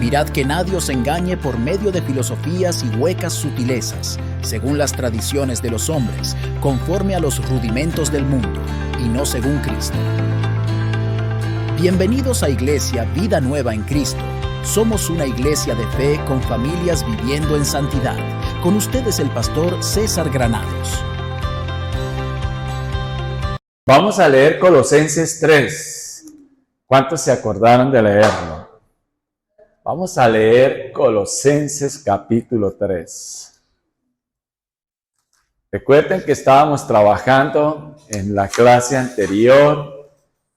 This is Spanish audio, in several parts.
Mirad que nadie os engañe por medio de filosofías y huecas sutilezas, según las tradiciones de los hombres, conforme a los rudimentos del mundo, y no según Cristo. Bienvenidos a Iglesia Vida Nueva en Cristo. Somos una iglesia de fe con familias viviendo en santidad. Con ustedes el pastor César Granados. Vamos a leer Colosenses 3. ¿Cuántos se acordaron de leerlo? Vamos a leer Colosenses capítulo 3. Recuerden que estábamos trabajando en la clase anterior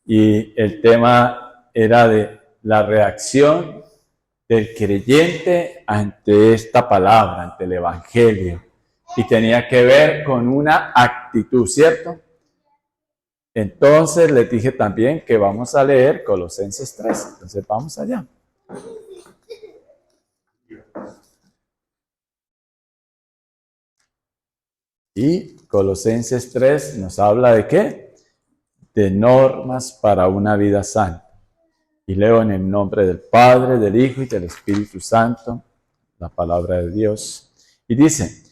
y el tema era de la reacción del creyente ante esta palabra, ante el Evangelio. Y tenía que ver con una actitud, ¿cierto? Entonces les dije también que vamos a leer Colosenses 3. Entonces vamos allá. Y Colosenses 3 nos habla de ¿qué? De normas para una vida santa. Y leo en el nombre del Padre, del Hijo y del Espíritu Santo la palabra de Dios. Y dice,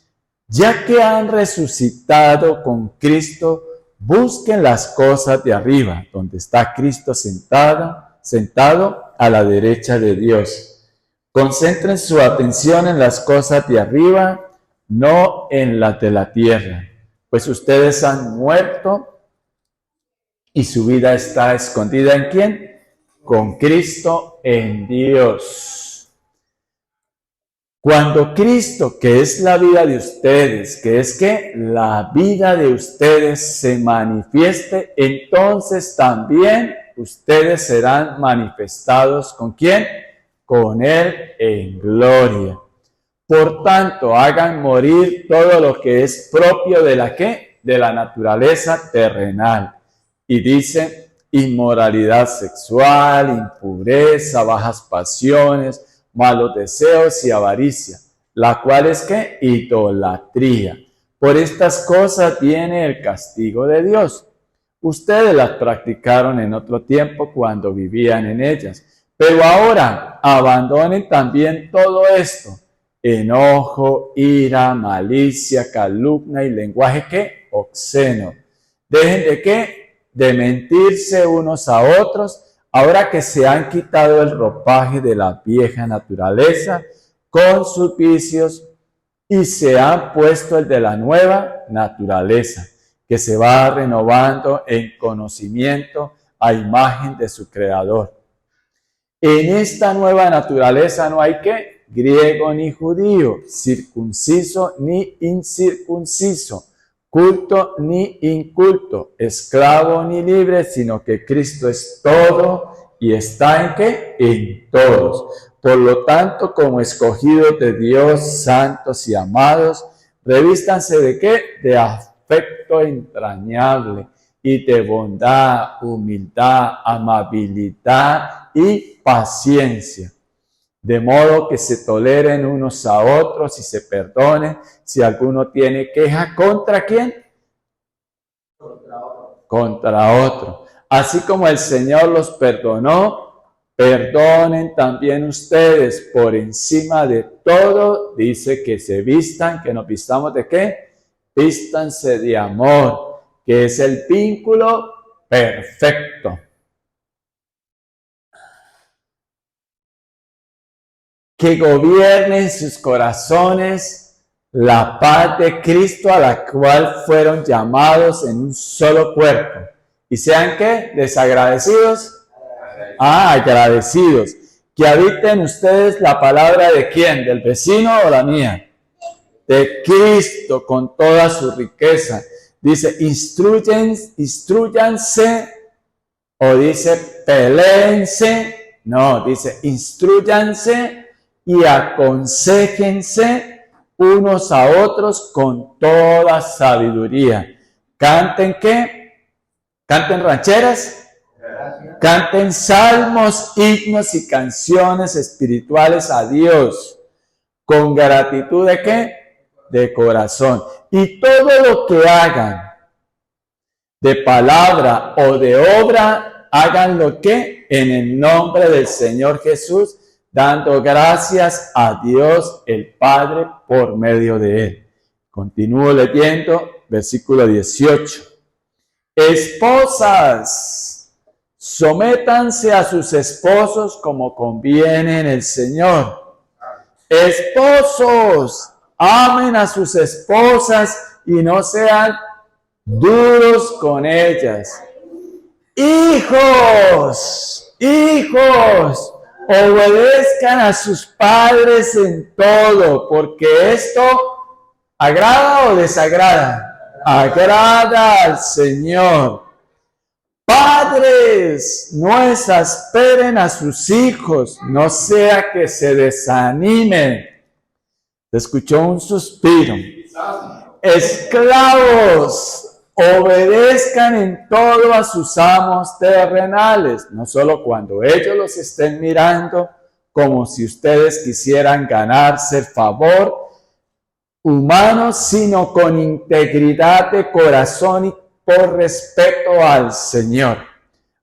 ya que han resucitado con Cristo, busquen las cosas de arriba, donde está Cristo sentado a la derecha de Dios. Concentren su atención en las cosas de arriba, no en las de la tierra, pues ustedes han muerto y su vida está escondida ¿en quién? Con Cristo en Dios. Cuando Cristo, que es la vida de ustedes, que es que la vida de ustedes se manifieste, entonces también ustedes serán manifestados ¿con quién? Con Él en gloria. Por tanto, hagan morir todo lo que es propio de la ¿qué? De la naturaleza terrenal. Y dice, inmoralidad sexual, impureza, bajas pasiones, malos deseos y avaricia, la cual es ¿qué? Idolatría. Por estas cosas viene el castigo de Dios. Ustedes las practicaron en otro tiempo cuando vivían en ellas. Pero ahora abandonen también todo esto. Enojo, ira, malicia, calumnia y lenguaje ¿qué? Obsceno. Dejen de ¿qué? De mentirse unos a otros, ahora que se han quitado el ropaje de la vieja naturaleza con sus vicios y se han puesto el de la nueva naturaleza, que se va renovando en conocimiento a imagen de su Creador. En esta nueva naturaleza no hay ¿qué? Griego ni judío, circunciso ni incircunciso, culto ni inculto, esclavo ni libre, sino que Cristo es todo y está ¿en qué? En todos. Por lo tanto, como escogidos de Dios, santos y amados, revístanse ¿de qué? De afecto entrañable y de bondad, humildad, amabilidad y paciencia. De modo que se toleren unos a otros y se perdonen si alguno tiene queja ¿contra quién? Contra otro. Así como el Señor los perdonó, perdonen también ustedes. Por encima de todo, dice que se vistan, que nos vistamos ¿de qué? Vístanse de amor, que es el vínculo perfecto. Que gobierne en sus corazones la paz de Cristo, a la cual fueron llamados en un solo cuerpo. ¿Y sean qué? ¿Desagradecidos? Agradecidos. Que habiten ustedes la palabra ¿de quién? ¿Del vecino o la mía? De Cristo con toda su riqueza. Dice, instruyanse, o dice, peléense. No, dice, instruyanse y aconséjense unos a otros con toda sabiduría. ¿Canten qué? ¿Canten rancheras? Canten salmos, himnos y canciones espirituales a Dios. ¿Con gratitud de qué? De corazón. Y todo lo que hagan, de palabra o de obra, háganlo ¿qué? En el nombre del Señor Jesús, dando gracias a Dios el Padre por medio de él. Continúo leyendo, versículo 18. Esposas, sométanse a sus esposos como conviene en el Señor. Esposos, amen a sus esposas y no sean duros con ellas. Hijos, obedezcan a sus padres en todo, porque esto ¿agrada o desagrada? Agrada al Señor. Padres, no exasperen a sus hijos, no sea que se desanimen. Se escuchó un suspiro. Esclavos, obedezcan en todo a sus amos terrenales, no solo cuando ellos los estén mirando, como si ustedes quisieran ganarse el favor humano, sino con integridad de corazón y por respeto al Señor.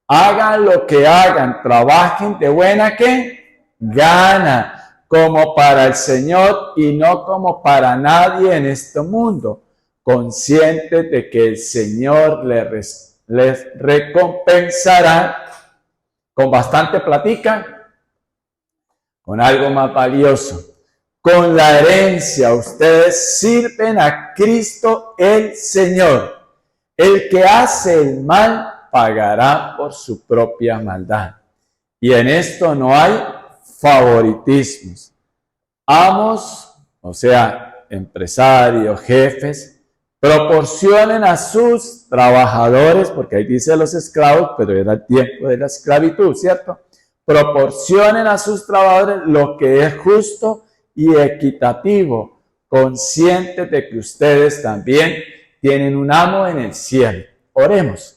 Hagan lo que hagan, trabajen de buena ¿qué? Gana, como para el Señor y no como para nadie en este mundo, conscientes de que el Señor les recompensará con bastante platica, con algo más valioso. Con la herencia ustedes sirven a Cristo el Señor. El que hace el mal pagará por su propia maldad. Y en esto no hay favoritismos. Amos, o sea, empresarios, jefes, proporcionen a sus trabajadores, porque ahí dice los esclavos, pero era el tiempo de la esclavitud, ¿cierto? Proporcionen a sus trabajadores lo que es justo y equitativo, conscientes de que ustedes también tienen un amo en el cielo. Oremos.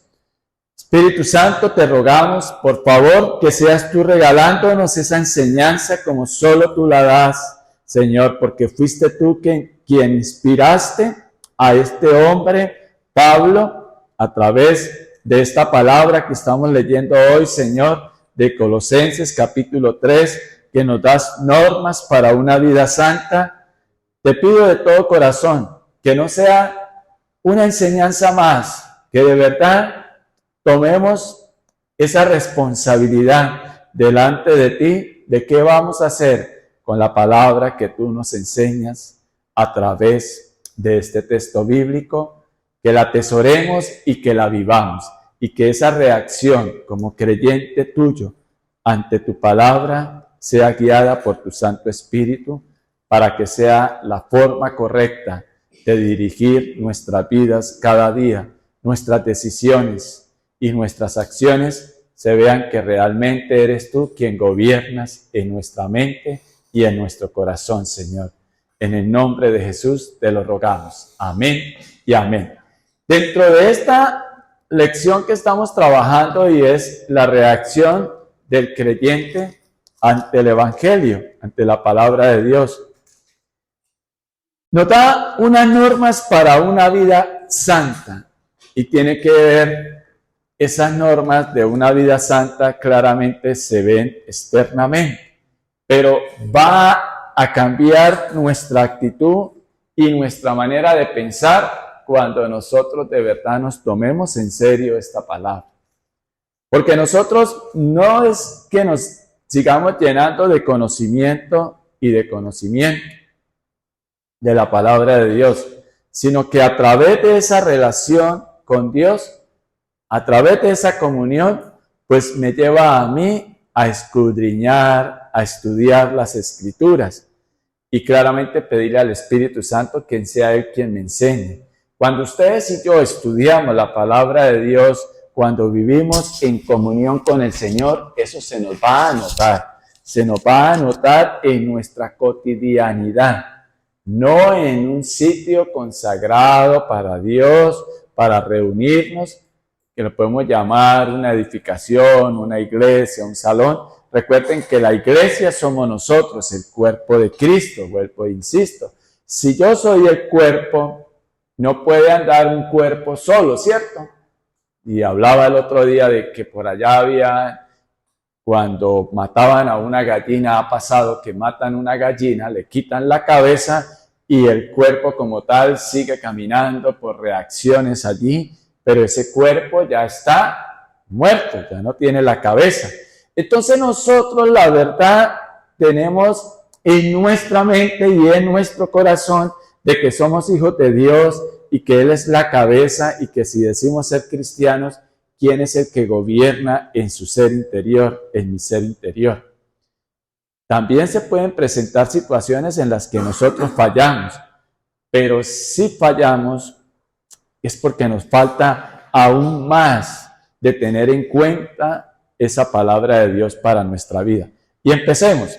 Espíritu Santo, te rogamos, por favor, que seas tú regalándonos esa enseñanza como solo tú la das, Señor, porque fuiste tú quien inspiraste a este hombre, Pablo, a través de esta palabra que estamos leyendo hoy, Señor, de Colosenses capítulo 3, que nos das normas para una vida santa. Te pido de todo corazón que no sea una enseñanza más, que de verdad tomemos esa responsabilidad delante de ti de qué vamos a hacer con la palabra que tú nos enseñas a través de este texto bíblico, que la atesoremos y que la vivamos, y que esa reacción como creyente tuyo ante tu palabra sea guiada por tu Santo Espíritu, para que sea la forma correcta de dirigir nuestras vidas cada día, nuestras decisiones y nuestras acciones se vean que realmente eres tú quien gobiernas en nuestra mente y en nuestro corazón, Señor. En el nombre de Jesús te lo rogamos. Amén y amén. Dentro de esta lección que estamos trabajando, y es la reacción del creyente ante el Evangelio, ante la palabra de Dios, nos da unas normas para una vida santa, y tiene que ver, esas normas de una vida santa claramente se ven externamente, pero va a cambiar nuestra actitud y nuestra manera de pensar cuando nosotros de verdad nos tomemos en serio esta palabra. Porque nosotros no es que nos sigamos llenando de conocimiento y de conocimiento de la palabra de Dios, sino que a través de esa relación con Dios, a través de esa comunión, pues me lleva a mí a escudriñar, a estudiar las Escrituras y claramente pedirle al Espíritu Santo que sea Él quien me enseñe. Cuando ustedes y yo estudiamos la palabra de Dios, cuando vivimos en comunión con el Señor, eso se nos va a notar. Se nos va a notar en nuestra cotidianidad, no en un sitio consagrado para Dios, para reunirnos, que lo podemos llamar una edificación, una iglesia, un salón. Recuerden que la iglesia somos nosotros, el cuerpo de Cristo. Vuelvo e insisto, si yo soy el cuerpo, no puede andar un cuerpo solo, ¿cierto? Y hablaba el otro día de que por allá había cuando mataban a una gallina, ha pasado que matan una gallina, le quitan la cabeza y el cuerpo como tal sigue caminando por reacciones allí, pero ese cuerpo ya está muerto, ya no tiene la cabeza. Entonces nosotros, la verdad, tenemos en nuestra mente y en nuestro corazón de que somos hijos de Dios y que Él es la cabeza y que si decimos ser cristianos, ¿quién es el que gobierna en su ser interior, en mi ser interior? También se pueden presentar situaciones en las que nosotros fallamos, pero si fallamos es porque nos falta aún más de tener en cuenta esa palabra de Dios para nuestra vida. Y empecemos.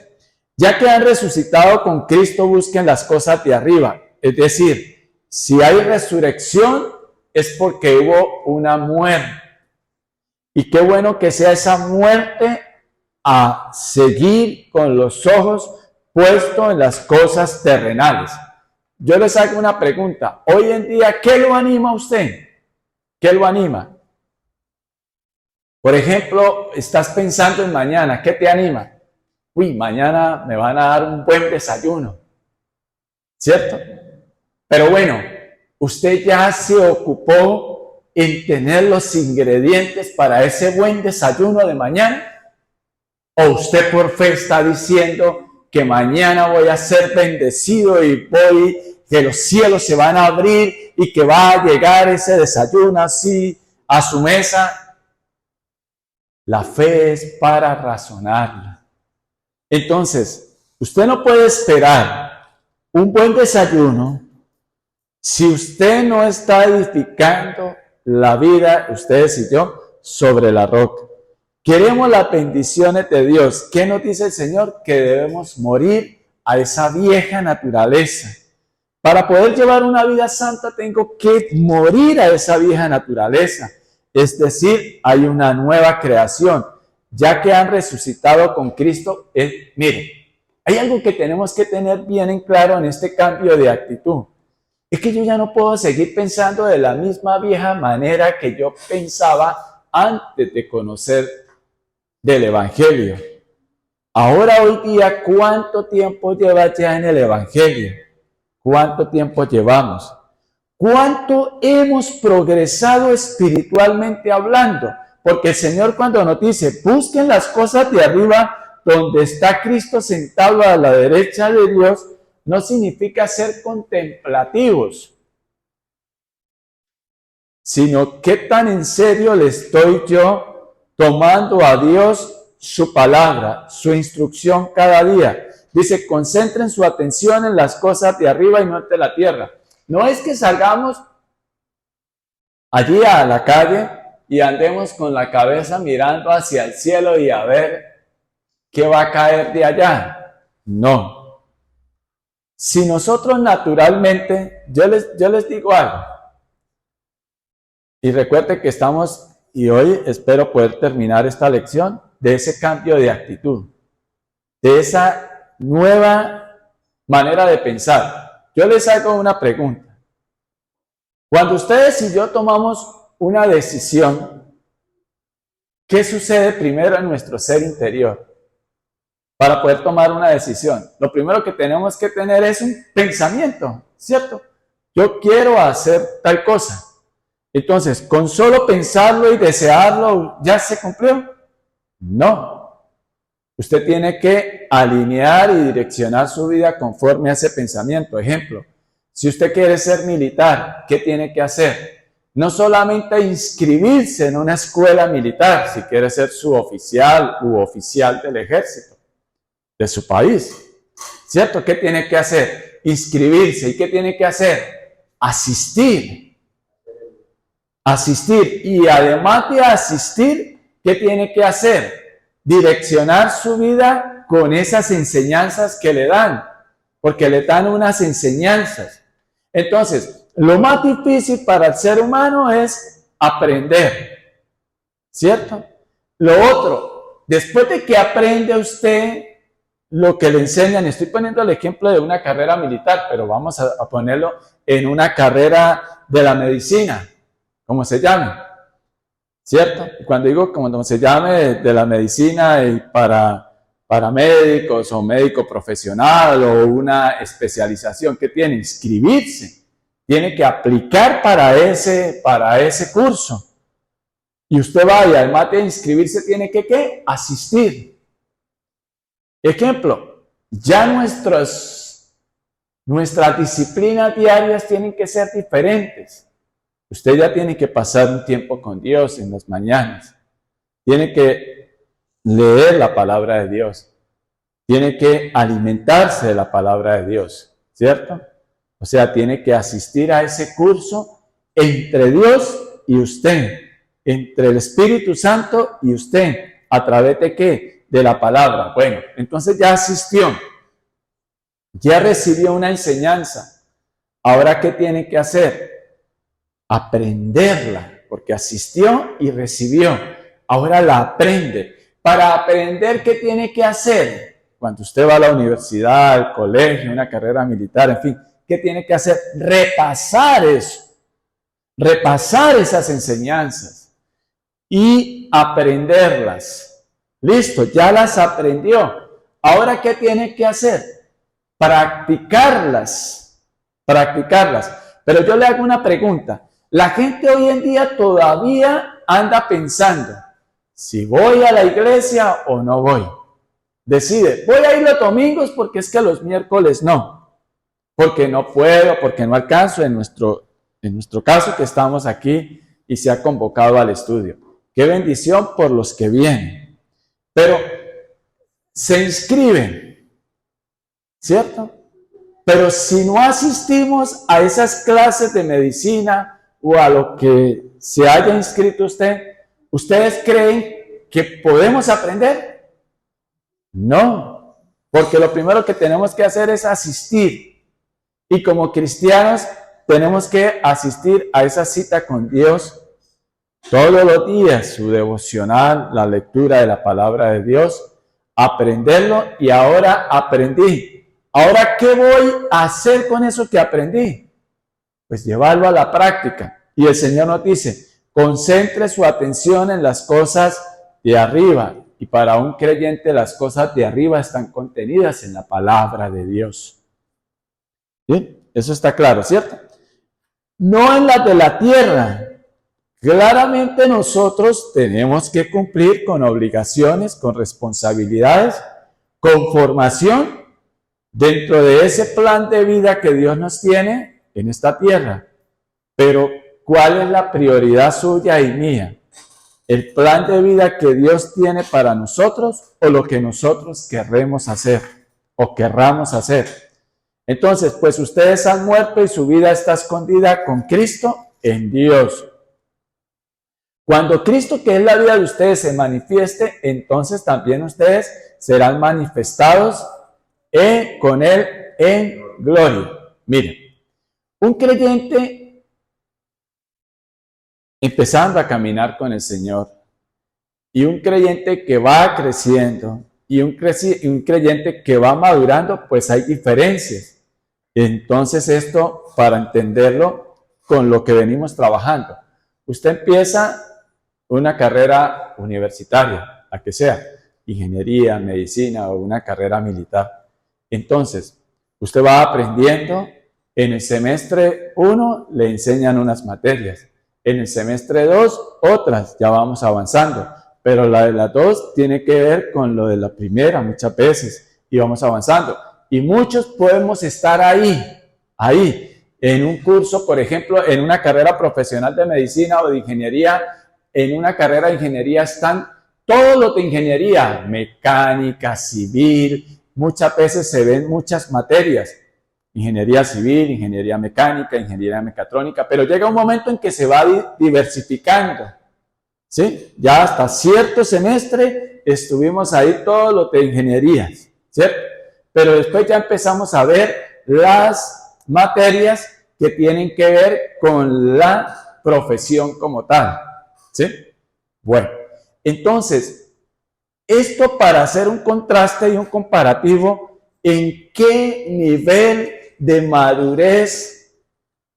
Ya que han resucitado con Cristo, busquen las cosas de arriba. Es decir, si hay resurrección es porque hubo una muerte. Y qué bueno que sea esa muerte a seguir con los ojos puestos en las cosas terrenales. Yo les hago una pregunta. Hoy en día, ¿qué lo anima a usted? ¿Qué lo anima? Por ejemplo, estás pensando en mañana. ¿Qué te anima? Uy, mañana me van a dar un buen desayuno. ¿Cierto? Pero bueno, usted ya se ocupó en tener los ingredientes para ese buen desayuno de mañana. ¿O usted por fe está diciendo que mañana voy a ser bendecido y que los cielos se van a abrir y que va a llegar ese desayuno así a su mesa? La fe es para razonarla. Entonces, usted no puede esperar un buen desayuno si usted no está edificando la vida, ustedes y yo, sobre la roca. Queremos las bendiciones de Dios. ¿Qué nos dice el Señor? Que debemos morir a esa vieja naturaleza. Para poder llevar una vida santa tengo que morir a esa vieja naturaleza. Es decir, hay una nueva creación. Ya que han resucitado con Cristo, mire, hay algo que tenemos que tener bien en claro en este cambio de actitud. Es que yo ya no puedo seguir pensando de la misma vieja manera que yo pensaba antes de conocer del Evangelio. Ahora, hoy día, ¿cuánto tiempo lleva ya en el Evangelio? ¿Cuánto tiempo llevamos? ¿Cuánto hemos progresado espiritualmente hablando? Porque el Señor cuando nos dice, busquen las cosas de arriba, donde está Cristo sentado a la derecha de Dios, no significa ser contemplativos, sino qué tan en serio le estoy yo tomando a Dios su palabra, su instrucción cada día. Dice, concentren su atención en las cosas de arriba y no de la tierra. No es que salgamos allí a la calle y andemos con la cabeza mirando hacia el cielo y a ver qué va a caer de allá. No. Si nosotros naturalmente, yo les digo algo, y recuerde que estamos, y hoy espero poder terminar esta lección, de ese cambio de actitud, de esa nueva manera de pensar. Yo les hago una pregunta. Cuando ustedes y yo tomamos una decisión, ¿qué sucede primero en nuestro ser interior? Para poder tomar una decisión, lo primero que tenemos que tener es un pensamiento, ¿cierto? Yo quiero hacer tal cosa. Entonces, ¿con solo pensarlo y desearlo ya se cumplió? No. Usted tiene que alinear y direccionar su vida conforme a ese pensamiento. Ejemplo, si usted quiere ser militar, ¿qué tiene que hacer? No solamente inscribirse en una escuela militar, si quiere ser suboficial u oficial del ejército de su país, ¿cierto? ¿Qué tiene que hacer? Inscribirse. ¿Y qué tiene que hacer? Asistir. Asistir. Y además de asistir, ¿qué tiene que hacer? Direccionar su vida con esas enseñanzas que le dan, porque le dan unas enseñanzas. Entonces, lo más difícil para el ser humano es aprender, ¿cierto? Lo otro, después de que aprende usted lo que le enseñan, estoy poniendo el ejemplo de una carrera militar, pero vamos a ponerlo en una carrera de la medicina, como se llame. ¿cierto? Cuando digo como se llame de la medicina y para médicos o médico profesional o una especialización, ¿qué tiene? Inscribirse, tiene que aplicar para ese curso. Y usted va y además de inscribirse tiene que ¿qué? Asistir. Ejemplo, ya nuestras disciplinas diarias tienen que ser diferentes. Usted ya tiene que pasar un tiempo con Dios en las mañanas. Tiene que leer la palabra de Dios. Tiene que alimentarse de la palabra de Dios, ¿cierto? O sea, tiene que asistir a ese curso entre Dios y usted, entre el Espíritu Santo y usted. ¿A través de qué? De la palabra. Bueno, entonces ya asistió. Ya recibió una enseñanza. Ahora, ¿qué tiene que hacer? Aprenderla, porque asistió y recibió. Ahora la aprende. Para aprender, ¿qué tiene que hacer? Cuando usted va a la universidad, al colegio, una carrera militar, en fin, ¿qué tiene que hacer? Repasar eso. Repasar esas enseñanzas y aprenderlas. Listo, ya las aprendió. Ahora, ¿qué tiene que hacer? Practicarlas. Practicarlas. Pero yo le hago una pregunta. La gente hoy en día todavía anda pensando si voy a la iglesia o no voy. Decide, voy a ir los domingos porque es que los miércoles no. Porque no puedo, porque no alcanzo en nuestro caso que estamos aquí y se ha convocado al estudio. Qué bendición por los que vienen. Pero se inscriben, ¿cierto? Pero si no asistimos a esas clases de medicina o a lo que se haya inscrito usted, ¿ustedes creen que podemos aprender? No, porque lo primero que tenemos que hacer es asistir. Y como cristianos tenemos que asistir a esa cita con Dios todos los días, su devocional, la lectura de la palabra de Dios, aprenderlo. Y ahora aprendí. Ahora, ¿qué voy a hacer con eso que aprendí? Pues llevarlo a la práctica. Y el Señor nos dice, concentre su atención en las cosas de arriba. Y para un creyente las cosas de arriba están contenidas en la palabra de Dios. ¿Bien? Eso está claro, ¿cierto? No en las de la tierra. Claramente nosotros tenemos que cumplir con obligaciones, con responsabilidades, con formación dentro de ese plan de vida que Dios nos tiene en esta tierra. Pero, ¿cuál es la prioridad suya y mía? ¿El plan de vida que Dios tiene para nosotros o lo que nosotros querremos hacer o querramos hacer? Entonces, pues ustedes han muerto y su vida está escondida con Cristo en Dios. Cuando Cristo, que es la vida de ustedes, se manifieste, entonces también ustedes serán manifestados con Él en gloria. Miren, un creyente empezando a caminar con el Señor y un creyente que va creciendo y un creyente que va madurando, pues hay diferencias. Entonces esto, para entenderlo con lo que venimos trabajando, usted empieza una carrera universitaria, la que sea, ingeniería, medicina o una carrera militar. Entonces, usted va aprendiendo. En el semestre 1 le enseñan unas materias, en el semestre 2 otras, ya vamos avanzando, pero la de las 2 tiene que ver con lo de la primera muchas veces y vamos avanzando. Y muchos podemos estar ahí, en un curso, por ejemplo, en una carrera profesional de medicina o de ingeniería. En una carrera de ingeniería están todos los de ingeniería, mecánica, civil, muchas veces se ven muchas materias, ingeniería civil, ingeniería mecánica, ingeniería mecatrónica, pero llega un momento en que se va diversificando, ¿sí? Ya hasta cierto semestre estuvimos ahí todos los de ingenierías, ¿cierto? Pero después ya empezamos a ver las materias que tienen que ver con la profesión como tal, ¿sí? Bueno, entonces, esto para hacer un contraste y un comparativo, ¿en qué nivel de madurez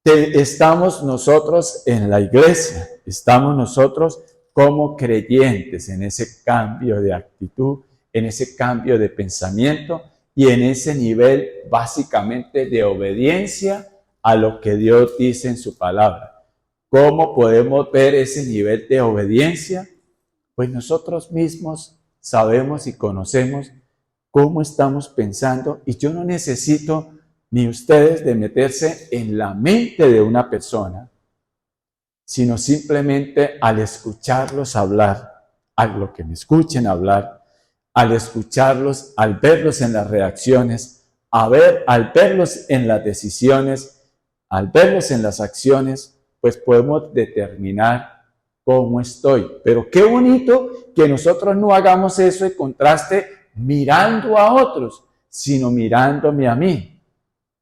estamos nosotros en la iglesia? ¿Estamos nosotros como creyentes en ese cambio de actitud, en ese cambio de pensamiento y en ese nivel básicamente de obediencia a lo que Dios dice en su palabra. ¿Cómo podemos ver ese nivel de obediencia? Pues nosotros mismos sabemos y conocemos cómo estamos pensando, y yo no necesito ni ustedes de meterse en la mente de una persona, sino simplemente al escucharlos hablar, a lo que me escuchen hablar, al escucharlos, al verlos en las reacciones, al verlos en las decisiones, al verlos en las acciones, pues podemos determinar cómo estoy. Pero qué bonito que nosotros no hagamos eso de contraste mirando a otros, sino mirándome a mí.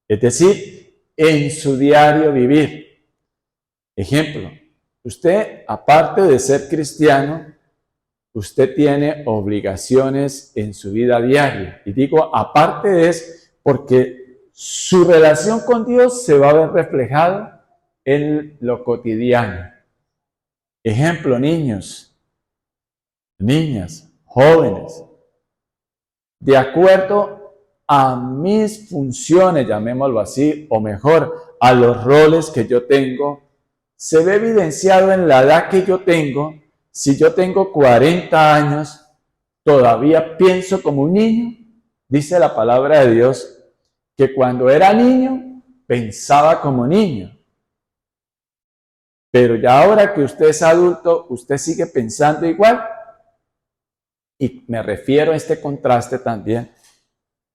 Es decir, en su diario vivir. Ejemplo, usted, aparte de ser cristiano, usted tiene obligaciones en su vida diaria. Y digo, aparte de eso, porque su relación con Dios se va a ver reflejado en lo cotidiano. Ejemplo, niños, niñas, jóvenes, de acuerdo a mis funciones, llamémoslo así, o mejor, a los roles que yo tengo, se ve evidenciado en la edad que yo tengo. Si yo tengo 40 años, todavía pienso como un niño. Dice la palabra de Dios que cuando era niño, pensaba como niño. Pero ya ahora que usted es adulto, usted sigue pensando igual. Y me refiero a este contraste también,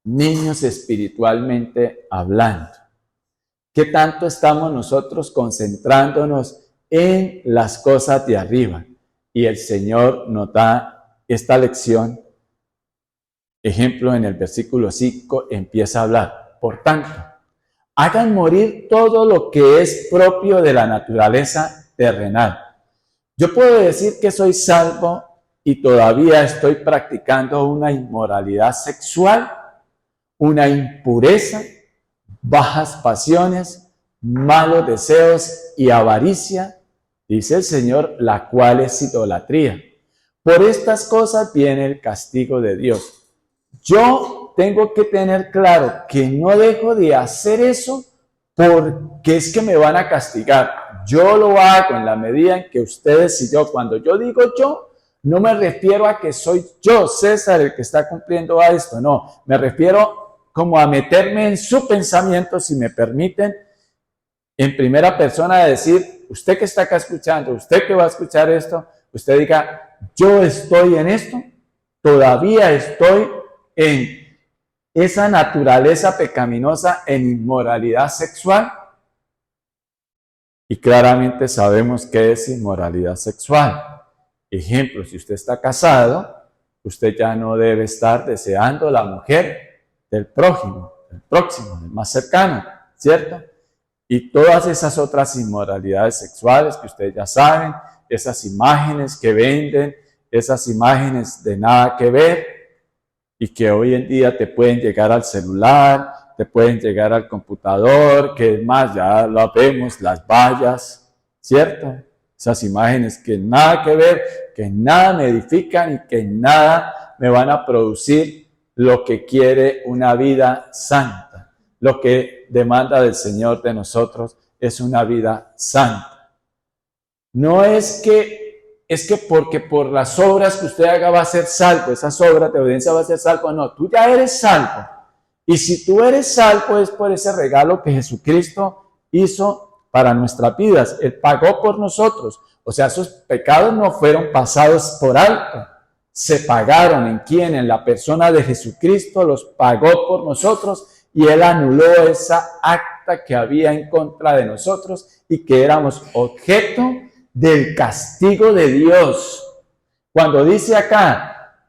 niños espiritualmente hablando. ¿Qué tanto estamos nosotros concentrándonos en las cosas de arriba? Y el Señor nos da esta lección. Ejemplo, en el versículo 5 empieza a hablar. Por tanto, hagan morir todo lo que es propio de la naturaleza terrenal. Yo puedo decir que soy salvo y todavía estoy practicando una inmoralidad sexual, una impureza, bajas pasiones, malos deseos y avaricia, dice el Señor, la cual es idolatría. Por estas cosas viene el castigo de Dios. Yo tengo que tener claro que no dejo de hacer eso porque es que me van a castigar. Yo lo hago en la medida en que ustedes y yo, cuando yo digo yo, no me refiero a que soy yo, César, el que está cumpliendo a esto. No, me refiero como a meterme en su pensamiento, si me permiten, en primera persona, de decir, usted que está acá escuchando, usted que va a escuchar esto, usted diga, yo estoy en esto, todavía estoy en esa naturaleza pecaminosa, en inmoralidad sexual. Y claramente sabemos qué es inmoralidad sexual. Ejemplo, si usted está casado, usted ya no debe estar deseando la mujer del prójimo, del próximo, del más cercano, ¿cierto? Y todas esas otras inmoralidades sexuales que ustedes ya saben, esas imágenes que venden, esas imágenes de nada que ver y que hoy en día te pueden llegar al celular, te pueden llegar al computador, que es más, ya lo vemos, las vallas, ¿cierto? Esas imágenes que nada que ver, que nada me edifican y que nada me van a producir lo que quiere una vida santa. Lo que demanda del Señor de nosotros es una vida santa. No es que porque por las obras que usted haga va a ser salvo, esas obras de obediencia va a ser salvo. No, tú ya eres salvo. Y si tú eres salvo es por ese regalo que Jesucristo hizo para nuestras vidas. Él pagó por nosotros. O sea, esos pecados no fueron pasados por alto. Se pagaron. ¿En quién? En la persona de Jesucristo los pagó por nosotros y Él anuló esa acta que había en contra de nosotros y que éramos objeto del castigo de Dios. Cuando dice acá,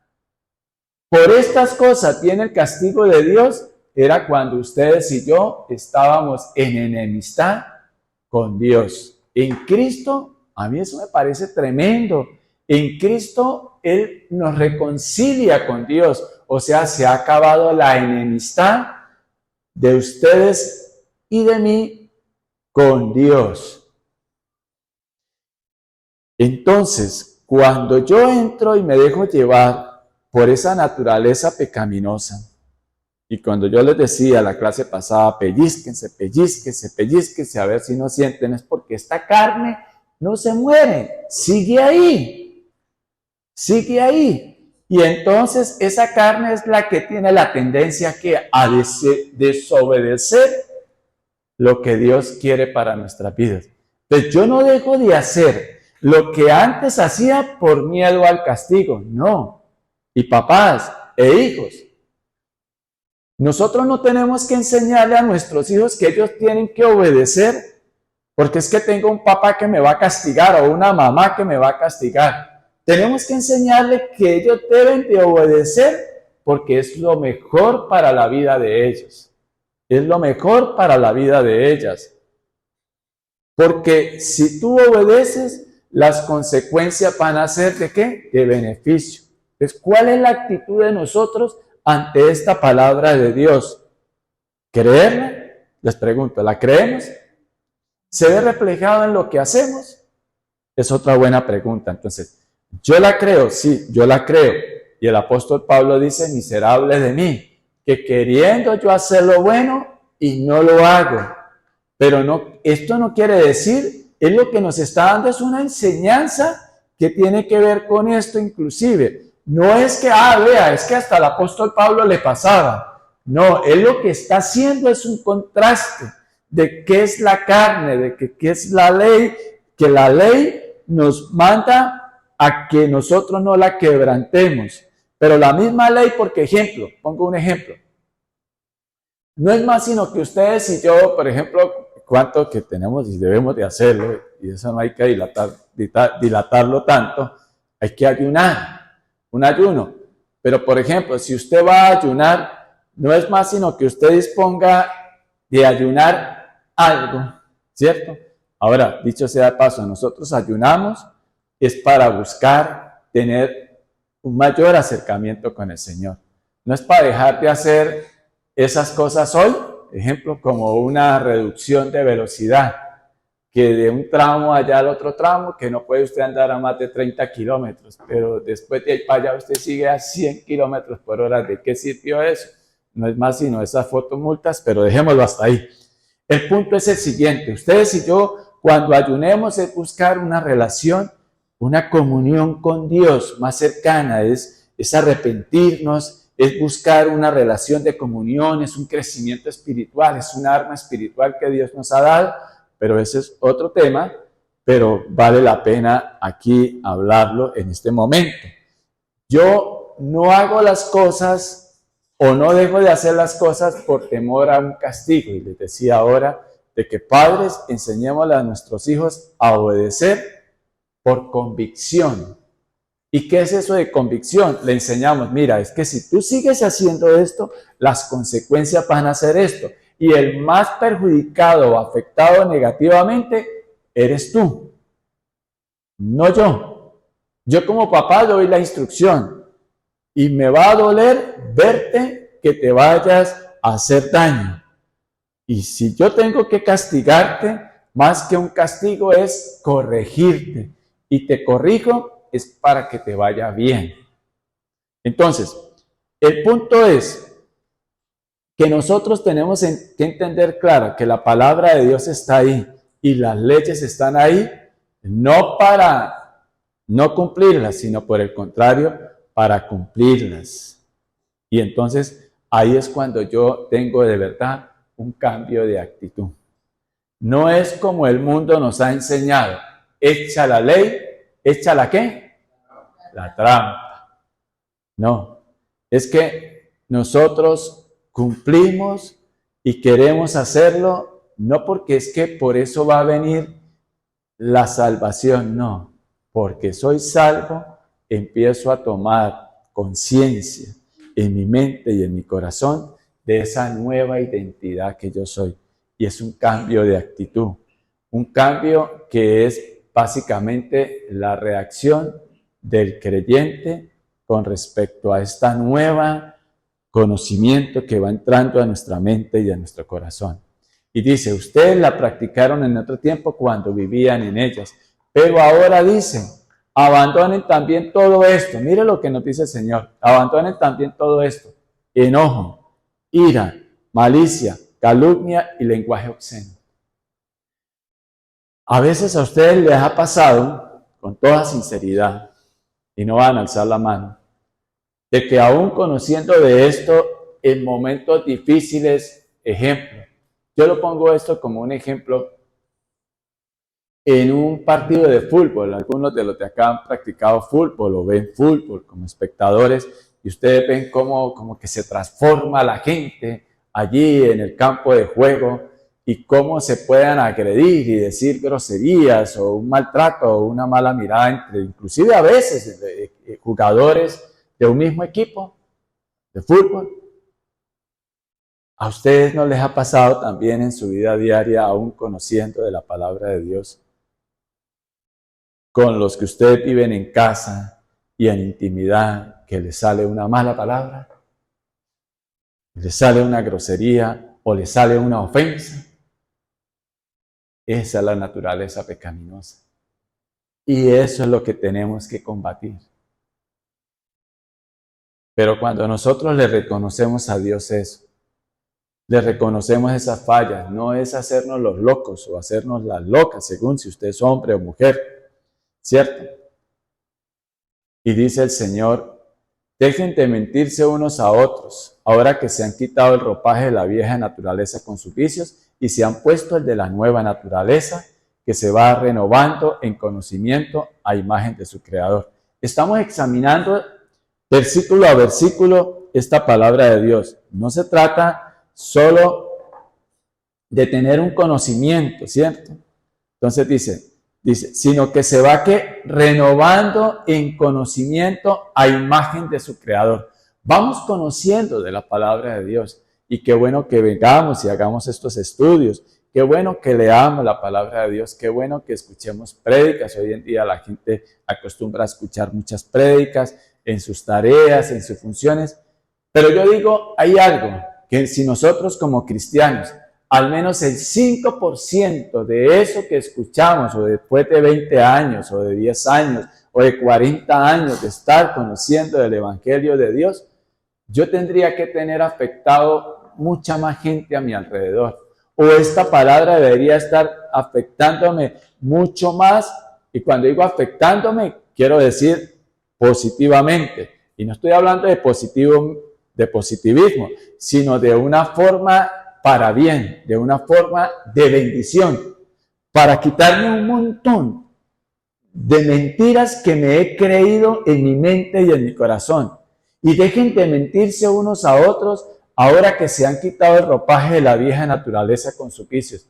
por estas cosas viene el castigo de Dios, era cuando ustedes y yo estábamos en enemistad con Dios. En Cristo, a mí eso me parece tremendo. En Cristo, Él nos reconcilia con Dios. O sea, se ha acabado la enemistad de ustedes y de mí con Dios. Entonces, cuando yo entro y me dejo llevar por esa naturaleza pecaminosa, y cuando yo les decía la clase pasada, pellizquense, pellizquense, pellizquense, a ver si no sienten, es porque esta carne no se muere, sigue ahí, sigue ahí. Y entonces esa carne es la que tiene la tendencia a desobedecer lo que Dios quiere para nuestras vidas. Entonces yo no dejo de hacer lo que antes hacía por miedo al castigo, no. Y papás e hijos, nosotros no tenemos que enseñarle a nuestros hijos que ellos tienen que obedecer, porque es que tengo un papá que me va a castigar o una mamá que me va a castigar. Tenemos que enseñarle que ellos deben de obedecer porque es lo mejor para la vida de ellos. Es lo mejor para la vida de ellas. Porque si tú obedeces, las consecuencias van a ser ¿de qué? De beneficio. Entonces, ¿cuál es la actitud de nosotros ante esta palabra de Dios? ¿Creerla? Les pregunto, ¿la creemos? ¿Se ve reflejado en lo que hacemos? Es otra buena pregunta. Entonces, ¿yo la creo? Sí, yo la creo. Y el apóstol Pablo dice, miserable de mí, que queriendo yo hacer lo bueno y no lo hago. Pero no, esto no quiere decir, es lo que nos está dando, es una enseñanza que tiene que ver con esto inclusive. No es que, vea, es que hasta el apóstol Pablo le pasaba. No, él lo que está haciendo es un contraste de qué es la carne, de qué es la ley, que la ley nos manda a que nosotros no la quebrantemos. Pero la misma ley, por ejemplo, pongo un ejemplo, no es más sino que ustedes y yo, por ejemplo, cuánto que tenemos y debemos de hacerlo, y eso no hay que dilatarlo tanto, hay que ayunar, un ayuno. Pero, por ejemplo, si usted va a ayunar, no es más sino que usted disponga de ayunar algo, ¿cierto? Ahora, dicho sea de paso, nosotros ayunamos es para buscar tener un mayor acercamiento con el Señor. No es para dejar de hacer esas cosas hoy, ejemplo, como una reducción de velocidad, que de un tramo allá al otro tramo, que no puede usted andar a más de 30 kilómetros, pero después de ahí para allá usted sigue a 100 kilómetros por hora. ¿De qué sirvió eso? No es más sino esas fotomultas, pero dejémoslo hasta ahí. El punto es el siguiente, ustedes y yo, cuando ayunemos es buscar una relación, una comunión con Dios más cercana, es arrepentirnos, es buscar una relación de comunión, es un crecimiento espiritual, es un arma espiritual que Dios nos ha dado, pero ese es otro tema, pero vale la pena aquí hablarlo en este momento. Yo no hago las cosas o no dejo de hacer las cosas por temor a un castigo, y les decía ahora de que padres enseñémosle a nuestros hijos a obedecer por convicción. ¿Y qué es eso de convicción? Le enseñamos, mira, es que si tú sigues haciendo esto, las consecuencias van a ser esto. Y el más perjudicado o afectado negativamente eres tú, no yo. Yo como papá doy la instrucción y me va a doler verte que te vayas a hacer daño. Y si yo tengo que castigarte, más que un castigo es corregirte. Y te corrijo es para que te vaya bien. Entonces, el punto es que nosotros tenemos que entender claro que la palabra de Dios está ahí y las leyes están ahí, no para no cumplirlas, sino por el contrario, para cumplirlas. Y entonces, ahí es cuando yo tengo de verdad un cambio de actitud. No es como el mundo nos ha enseñado, echa la ley, ¿echa la qué? La trampa. No, es que nosotros cumplimos y queremos hacerlo, no porque es que por eso va a venir la salvación, no, porque soy salvo, empiezo a tomar conciencia en mi mente y en mi corazón de esa nueva identidad que yo soy. Y es un cambio de actitud, un cambio que es básicamente la reacción del creyente con respecto a esta nueva conocimiento que va entrando a nuestra mente y a nuestro corazón. Y dice, ustedes la practicaron en otro tiempo cuando vivían en ellas, pero ahora dicen, abandonen también todo esto. Mire lo que nos dice el Señor. Abandonen también todo esto. Enojo, ira, malicia, calumnia y lenguaje obsceno. A veces a ustedes les ha pasado, con toda sinceridad, y no van a alzar la mano, de que aún conociendo de esto en momentos difíciles, ejemplo, yo lo pongo esto como un ejemplo en un partido de fútbol. Algunos de los de acá han practicado fútbol o ven fútbol como espectadores y ustedes ven como que se transforma la gente allí en el campo de juego y cómo se puedan agredir y decir groserías o un maltrato o una mala mirada entre inclusive a veces jugadores de un mismo equipo de fútbol. ¿A ustedes no les ha pasado también en su vida diaria, aún conociendo de la palabra de Dios, con los que ustedes viven en casa y en intimidad, que les sale una mala palabra, les sale una grosería o les sale una ofensa? Esa es la naturaleza pecaminosa. Y eso es lo que tenemos que combatir. Pero cuando nosotros le reconocemos a Dios eso, le reconocemos esas fallas, no es hacernos los locos o hacernos las locas, según si usted es hombre o mujer, ¿cierto? Y dice el Señor, dejen de mentirse unos a otros, ahora que se han quitado el ropaje de la vieja naturaleza con sus vicios y se han puesto el de la nueva naturaleza, que se va renovando en conocimiento a imagen de su Creador. Estamos examinando versículo a versículo esta palabra de Dios. No se trata solo de tener un conocimiento, ¿cierto? Entonces dice, sino que se va renovando en conocimiento a imagen de su Creador. Vamos conociendo de la palabra de Dios. Y qué bueno que vengamos y hagamos estos estudios. Qué bueno que leamos la palabra de Dios. Qué bueno que escuchemos prédicas. Hoy en día la gente acostumbra a escuchar muchas prédicas en sus tareas, en sus funciones. Pero yo digo, hay algo que si nosotros como cristianos, al menos el 5% de eso que escuchamos, o después de 20 años, o de 10 años, o de 40 años de estar conociendo el Evangelio de Dios, yo tendría que tener afectado mucha más gente a mi alrededor. O esta palabra debería estar afectándome mucho más. Y cuando digo afectándome, quiero decir positivamente. Y no estoy hablando de positivismo, sino de una forma para bien, de una forma de bendición, para quitarme un montón de mentiras que me he creído en mi mente y en mi corazón. Y dejen de mentirse unos a otros ahora que se han quitado el ropaje de la vieja naturaleza con sus vicios.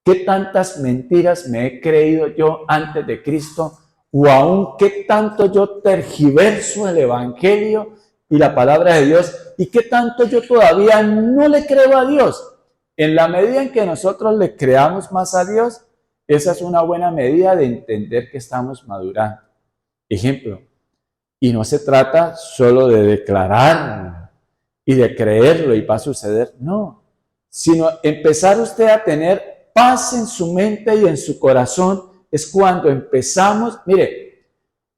¿Qué tantas mentiras me he creído yo antes de Cristo? O aún qué tanto yo tergiverso el Evangelio y la palabra de Dios, y qué tanto yo todavía no le creo a Dios. En la medida en que nosotros le creamos más a Dios, esa es una buena medida de entender que estamos madurando. Ejemplo, y no se trata solo de declararlo y de creerlo y va a suceder, no, sino empezar usted a tener paz en su mente y en su corazón. Es cuando empezamos, mire,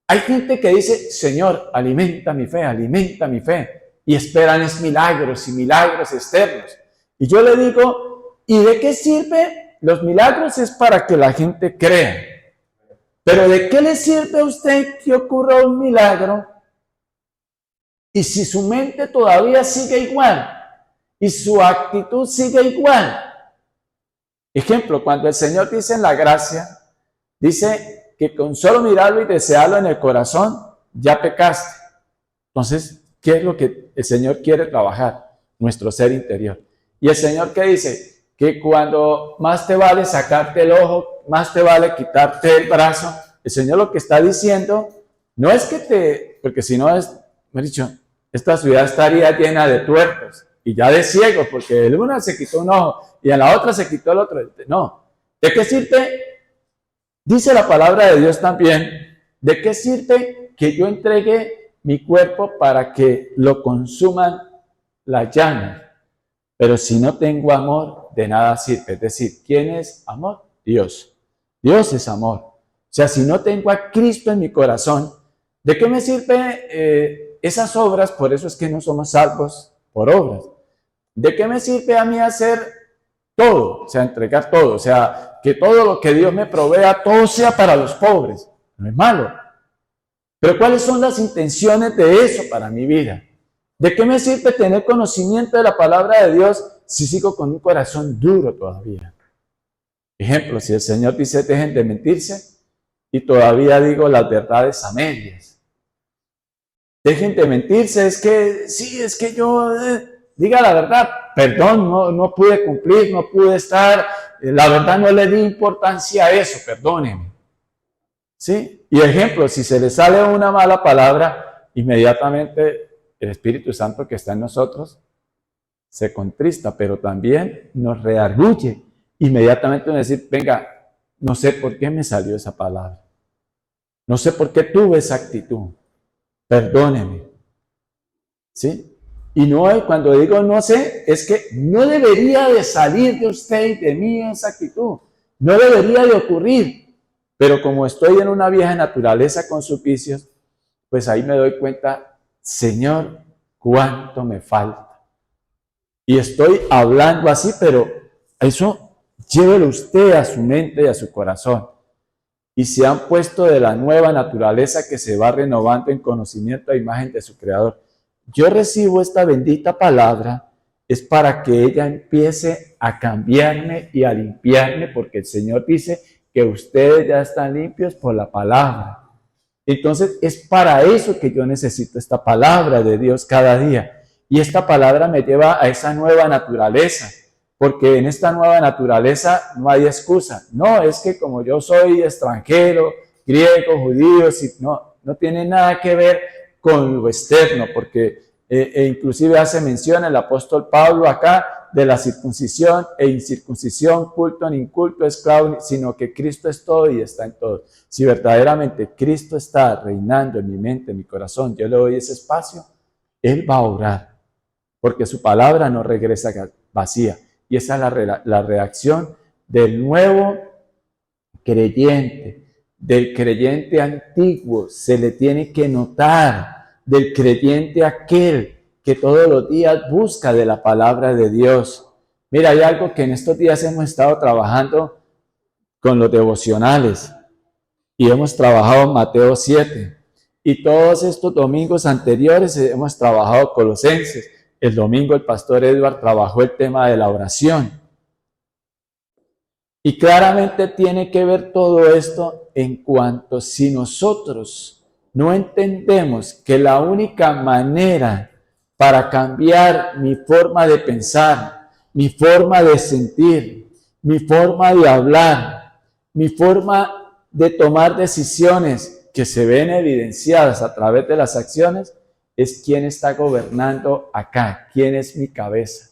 hay gente que dice, Señor, alimenta mi fe, y esperan es milagros y milagros externos. Y yo le digo, ¿y de qué sirve? Los milagros es para que la gente crea. Pero ¿de qué le sirve a usted que ocurra un milagro? Y si su mente todavía sigue igual, y su actitud sigue igual. Ejemplo, cuando el Señor dice en la gracia, dice que con solo mirarlo y desearlo en el corazón, ya pecaste. Entonces, ¿qué es lo que el Señor quiere trabajar? Nuestro ser interior. Y el Señor, ¿qué dice? Que cuando más te vale sacarte el ojo, más te vale quitarte el brazo. El Señor lo que está diciendo, no es que porque si no es, me he dicho, esta ciudad estaría llena de tuertos y ya de ciegos, porque el uno se quitó un ojo y en la otra se quitó el otro. No. ¿De qué sirve? Dice la palabra de Dios también, ¿de qué sirve que yo entregue mi cuerpo para que lo consuman las llamas? Pero si no tengo amor, de nada sirve. Es decir, ¿quién es amor? Dios. Dios es amor. sea, si no tengo a Cristo en mi corazón, ¿de qué me sirve esas obras? Por eso es que no somos salvos por obras. ¿De qué me sirve a mí hacer todo? O sea, entregar todo. O sea, que todo lo que Dios me provea, todo sea para los pobres. No es malo. Pero ¿cuáles son las intenciones de eso para mi vida? ¿De qué me sirve tener conocimiento de la palabra de Dios si sigo con un corazón duro todavía? Ejemplo, si el Señor dice dejen de mentirse y todavía digo las verdades a medias. Dejen de mentirse, es que sí, es que yo diga la verdad, perdón, no pude cumplir, no pude estar, la verdad no le di importancia a eso, perdónenme. ¿Sí? Y ejemplo, si se le sale una mala palabra, inmediatamente el Espíritu Santo que está en nosotros se contrista, pero también nos redarguye. Inmediatamente nos decir, venga, no sé por qué me salió esa palabra. No sé por qué tuve esa actitud. Perdóneme. ¿Sí? Y no, cuando digo no sé, es que no debería de salir de usted y de mí esa actitud. No debería de ocurrir. Pero como estoy en una vieja naturaleza con sus vicios, pues ahí me doy cuenta, Señor, cuánto me falta. Y estoy hablando así, pero eso llévelo usted a su mente y a su corazón. Y se han puesto de la nueva naturaleza que se va renovando en conocimiento a imagen de su Creador. Yo recibo esta bendita palabra, es para que ella empiece a cambiarme y a limpiarme, porque el Señor dice que ustedes ya están limpios por la palabra. Entonces es para eso que yo necesito esta palabra de Dios cada día. Y esta palabra me lleva a esa nueva naturaleza, porque en esta nueva naturaleza no hay excusa. No, es que como yo soy extranjero, griego, judío, no tiene nada que ver con lo externo, porque inclusive hace mención el apóstol Pablo acá de la circuncisión e incircuncisión, culto ni inculto, esclavo, sino que Cristo es todo y está en todo. Si verdaderamente Cristo está reinando en mi mente, en mi corazón, yo le doy ese espacio, Él va a obrar, porque su palabra no regresa vacía. Y esa es la reacción del nuevo creyente, del creyente antiguo, se le tiene que notar, del creyente aquel que todos los días busca de la palabra de Dios. Mira, hay algo que en estos días hemos estado trabajando con los devocionales y hemos trabajado Mateo 7 y todos estos domingos anteriores hemos trabajado Colosenses. El domingo el pastor Edward trabajó el tema de la oración. Y claramente tiene que ver todo esto en cuanto si nosotros no entendemos que la única manera para cambiar mi forma de pensar, mi forma de sentir, mi forma de hablar, mi forma de tomar decisiones que se ven evidenciadas a través de las acciones, es quién está gobernando acá, quién es mi cabeza.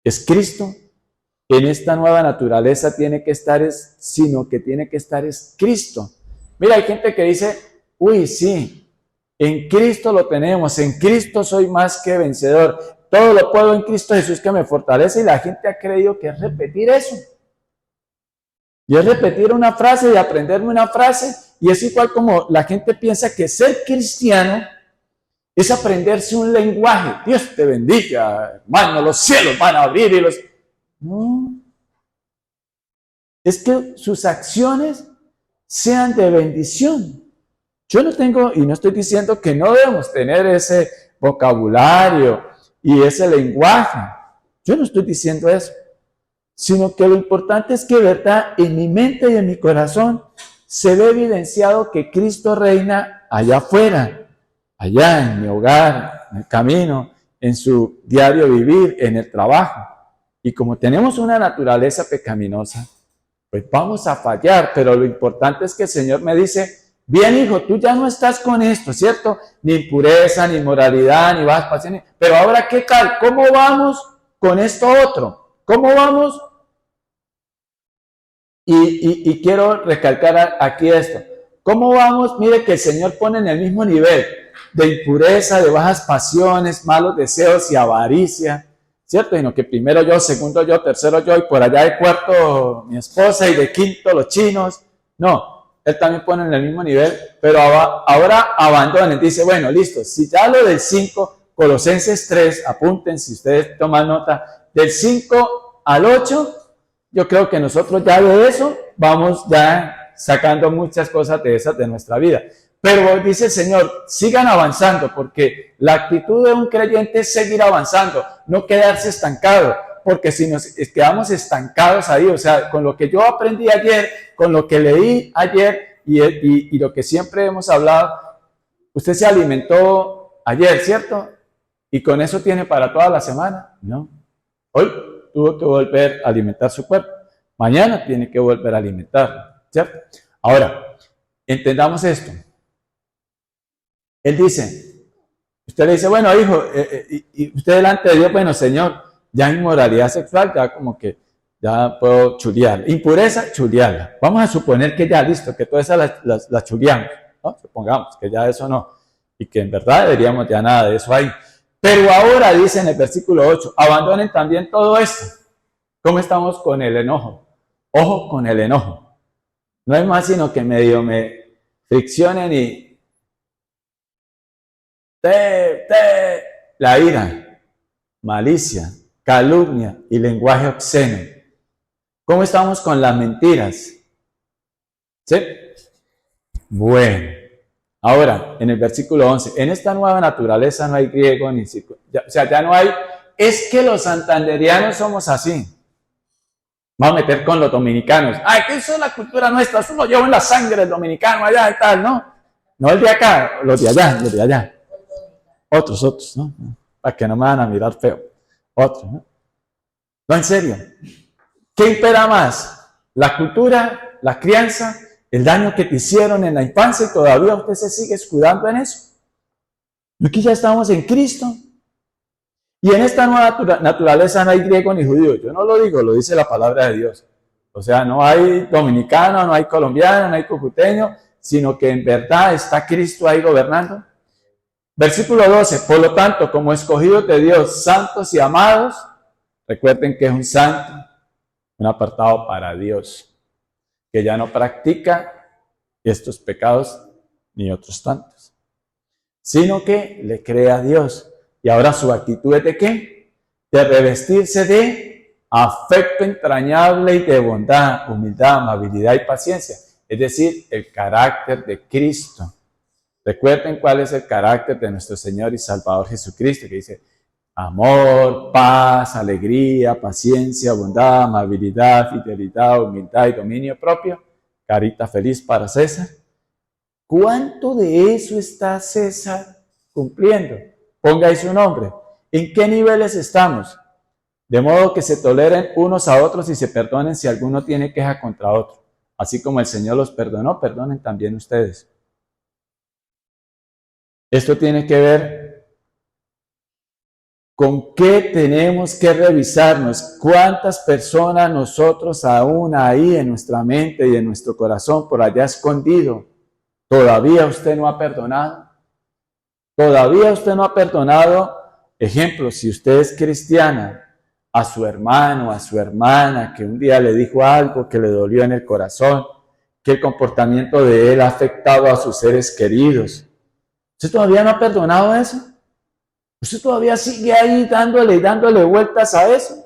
¿Es Cristo? En esta nueva naturaleza tiene que estar, sino que tiene que estar es Cristo. Mira, hay gente que dice, uy, sí, en Cristo lo tenemos, en Cristo soy más que vencedor, todo lo puedo en Cristo Jesús que me fortalece, y la gente ha creído que es repetir eso. Y es repetir una frase y aprenderme una frase, y es igual como la gente piensa que ser cristiano es aprenderse un lenguaje. Dios te bendiga, hermano, los cielos van a abrir y los... No. Es que sus acciones sean de bendición. Yo no tengo, y no estoy diciendo que no debemos tener ese vocabulario y ese lenguaje. Yo no estoy diciendo eso. Sino que lo importante es que, verdad, en mi mente y en mi corazón se ve evidenciado que Cristo reina allá afuera, allá en mi hogar, en el camino, en su diario vivir, en el trabajo. Y como tenemos una naturaleza pecaminosa, pues vamos a fallar, pero lo importante es que el Señor me dice, bien hijo, tú ya no estás con esto, ¿cierto? Ni impureza, ni inmoralidad, ni bajas pasiones, pero ahora ¿qué tal? ¿Cómo vamos con esto otro? ¿Cómo vamos? Y quiero recalcar aquí esto. ¿Cómo vamos? Mire que el Señor pone en el mismo nivel de impureza, de bajas pasiones, malos deseos y avaricia, ¿cierto? Sino que primero yo, segundo yo, tercero yo, y por allá de cuarto mi esposa, y de quinto los chinos. No, Él también pone en el mismo nivel, pero ahora abandonen. Dice, bueno, listo, si ya lo del 5, Colosenses 3, apunten si ustedes toman nota, del 5 al 8, yo creo que nosotros ya de eso vamos ya sacando muchas cosas de esas de nuestra vida. Pero dice el Señor, sigan avanzando, porque la actitud de un creyente es seguir avanzando, no quedarse estancado, porque si nos quedamos estancados ahí, o sea, con lo que yo aprendí ayer, con lo que leí ayer y lo que siempre hemos hablado, usted se alimentó ayer, ¿cierto? Y con eso tiene para toda la semana, ¿no? Hoy tuvo que volver a alimentar su cuerpo, mañana tiene que volver a alimentarlo, ¿cierto? Ahora, entendamos esto. Él dice, usted le dice, bueno, hijo, y usted delante de Dios, bueno, Señor, ya inmoralidad sexual, ya como que ya puedo chulear. Impureza, chulearla. Vamos a suponer que ya, listo, que todas esas las chuleamos, ¿no? Supongamos que ya eso no, y que en verdad deberíamos ya nada de eso ahí. Pero ahora dice en el versículo 8, abandonen también todo esto. ¿Cómo estamos con el enojo? Ojo con el enojo. No es más sino que medio me friccionen y la ira, malicia, calumnia y lenguaje obsceno. ¿Cómo estamos con las mentiras? ¿Sí? Bueno, ahora en el versículo 11, en esta nueva naturaleza no hay griego ni circuncisión, o sea, ya no hay, es que los santanderianos somos así. Vamos a meter con los dominicanos. Ay, que eso es la cultura nuestra, eso lo llevo en la sangre el dominicano allá y tal, ¿no? No el de acá, los de allá, los de allá. Otros, ¿no? Para que no me van a mirar feo. Otros, ¿no? No, en serio. ¿Qué impera más? ¿La cultura, la crianza, el daño que te hicieron en la infancia y todavía usted se sigue escudando en eso? Aquí ya estamos en Cristo. Y en esta nueva naturaleza no hay griego ni judío. Yo no lo digo, lo dice la palabra de Dios. O sea, no hay dominicano, no hay colombiano, no hay cucuteño, sino que en verdad está Cristo ahí gobernando. Versículo 12, por lo tanto, como escogidos de Dios, santos y amados, recuerden que es un santo, un apartado para Dios, que ya no practica estos pecados ni otros tantos, sino que le cree a Dios. Y ahora su actitud es de ¿qué? De revestirse de afecto entrañable y de bondad, humildad, amabilidad y paciencia, es decir, el carácter de Cristo. Recuerden cuál es el carácter de nuestro Señor y Salvador Jesucristo, que dice amor, paz, alegría, paciencia, bondad, amabilidad, fidelidad, humildad y dominio propio. Carita feliz para César. ¿Cuánto de eso está César cumpliendo? Ponga ahí su nombre. ¿En qué niveles estamos? De modo que se toleren unos a otros y se perdonen si alguno tiene queja contra otro. Así como el Señor los perdonó, perdonen también ustedes. Esto tiene que ver con qué tenemos que revisarnos, cuántas personas nosotros aún ahí en nuestra mente y en nuestro corazón por allá escondido, todavía usted no ha perdonado. Todavía usted no ha perdonado, ejemplo, si usted es cristiana, a su hermano, a su hermana, que un día le dijo algo que le dolió en el corazón, que el comportamiento de él ha afectado a sus seres queridos. ¿Usted todavía no ha perdonado eso? ¿Usted todavía sigue ahí dándole vueltas a eso?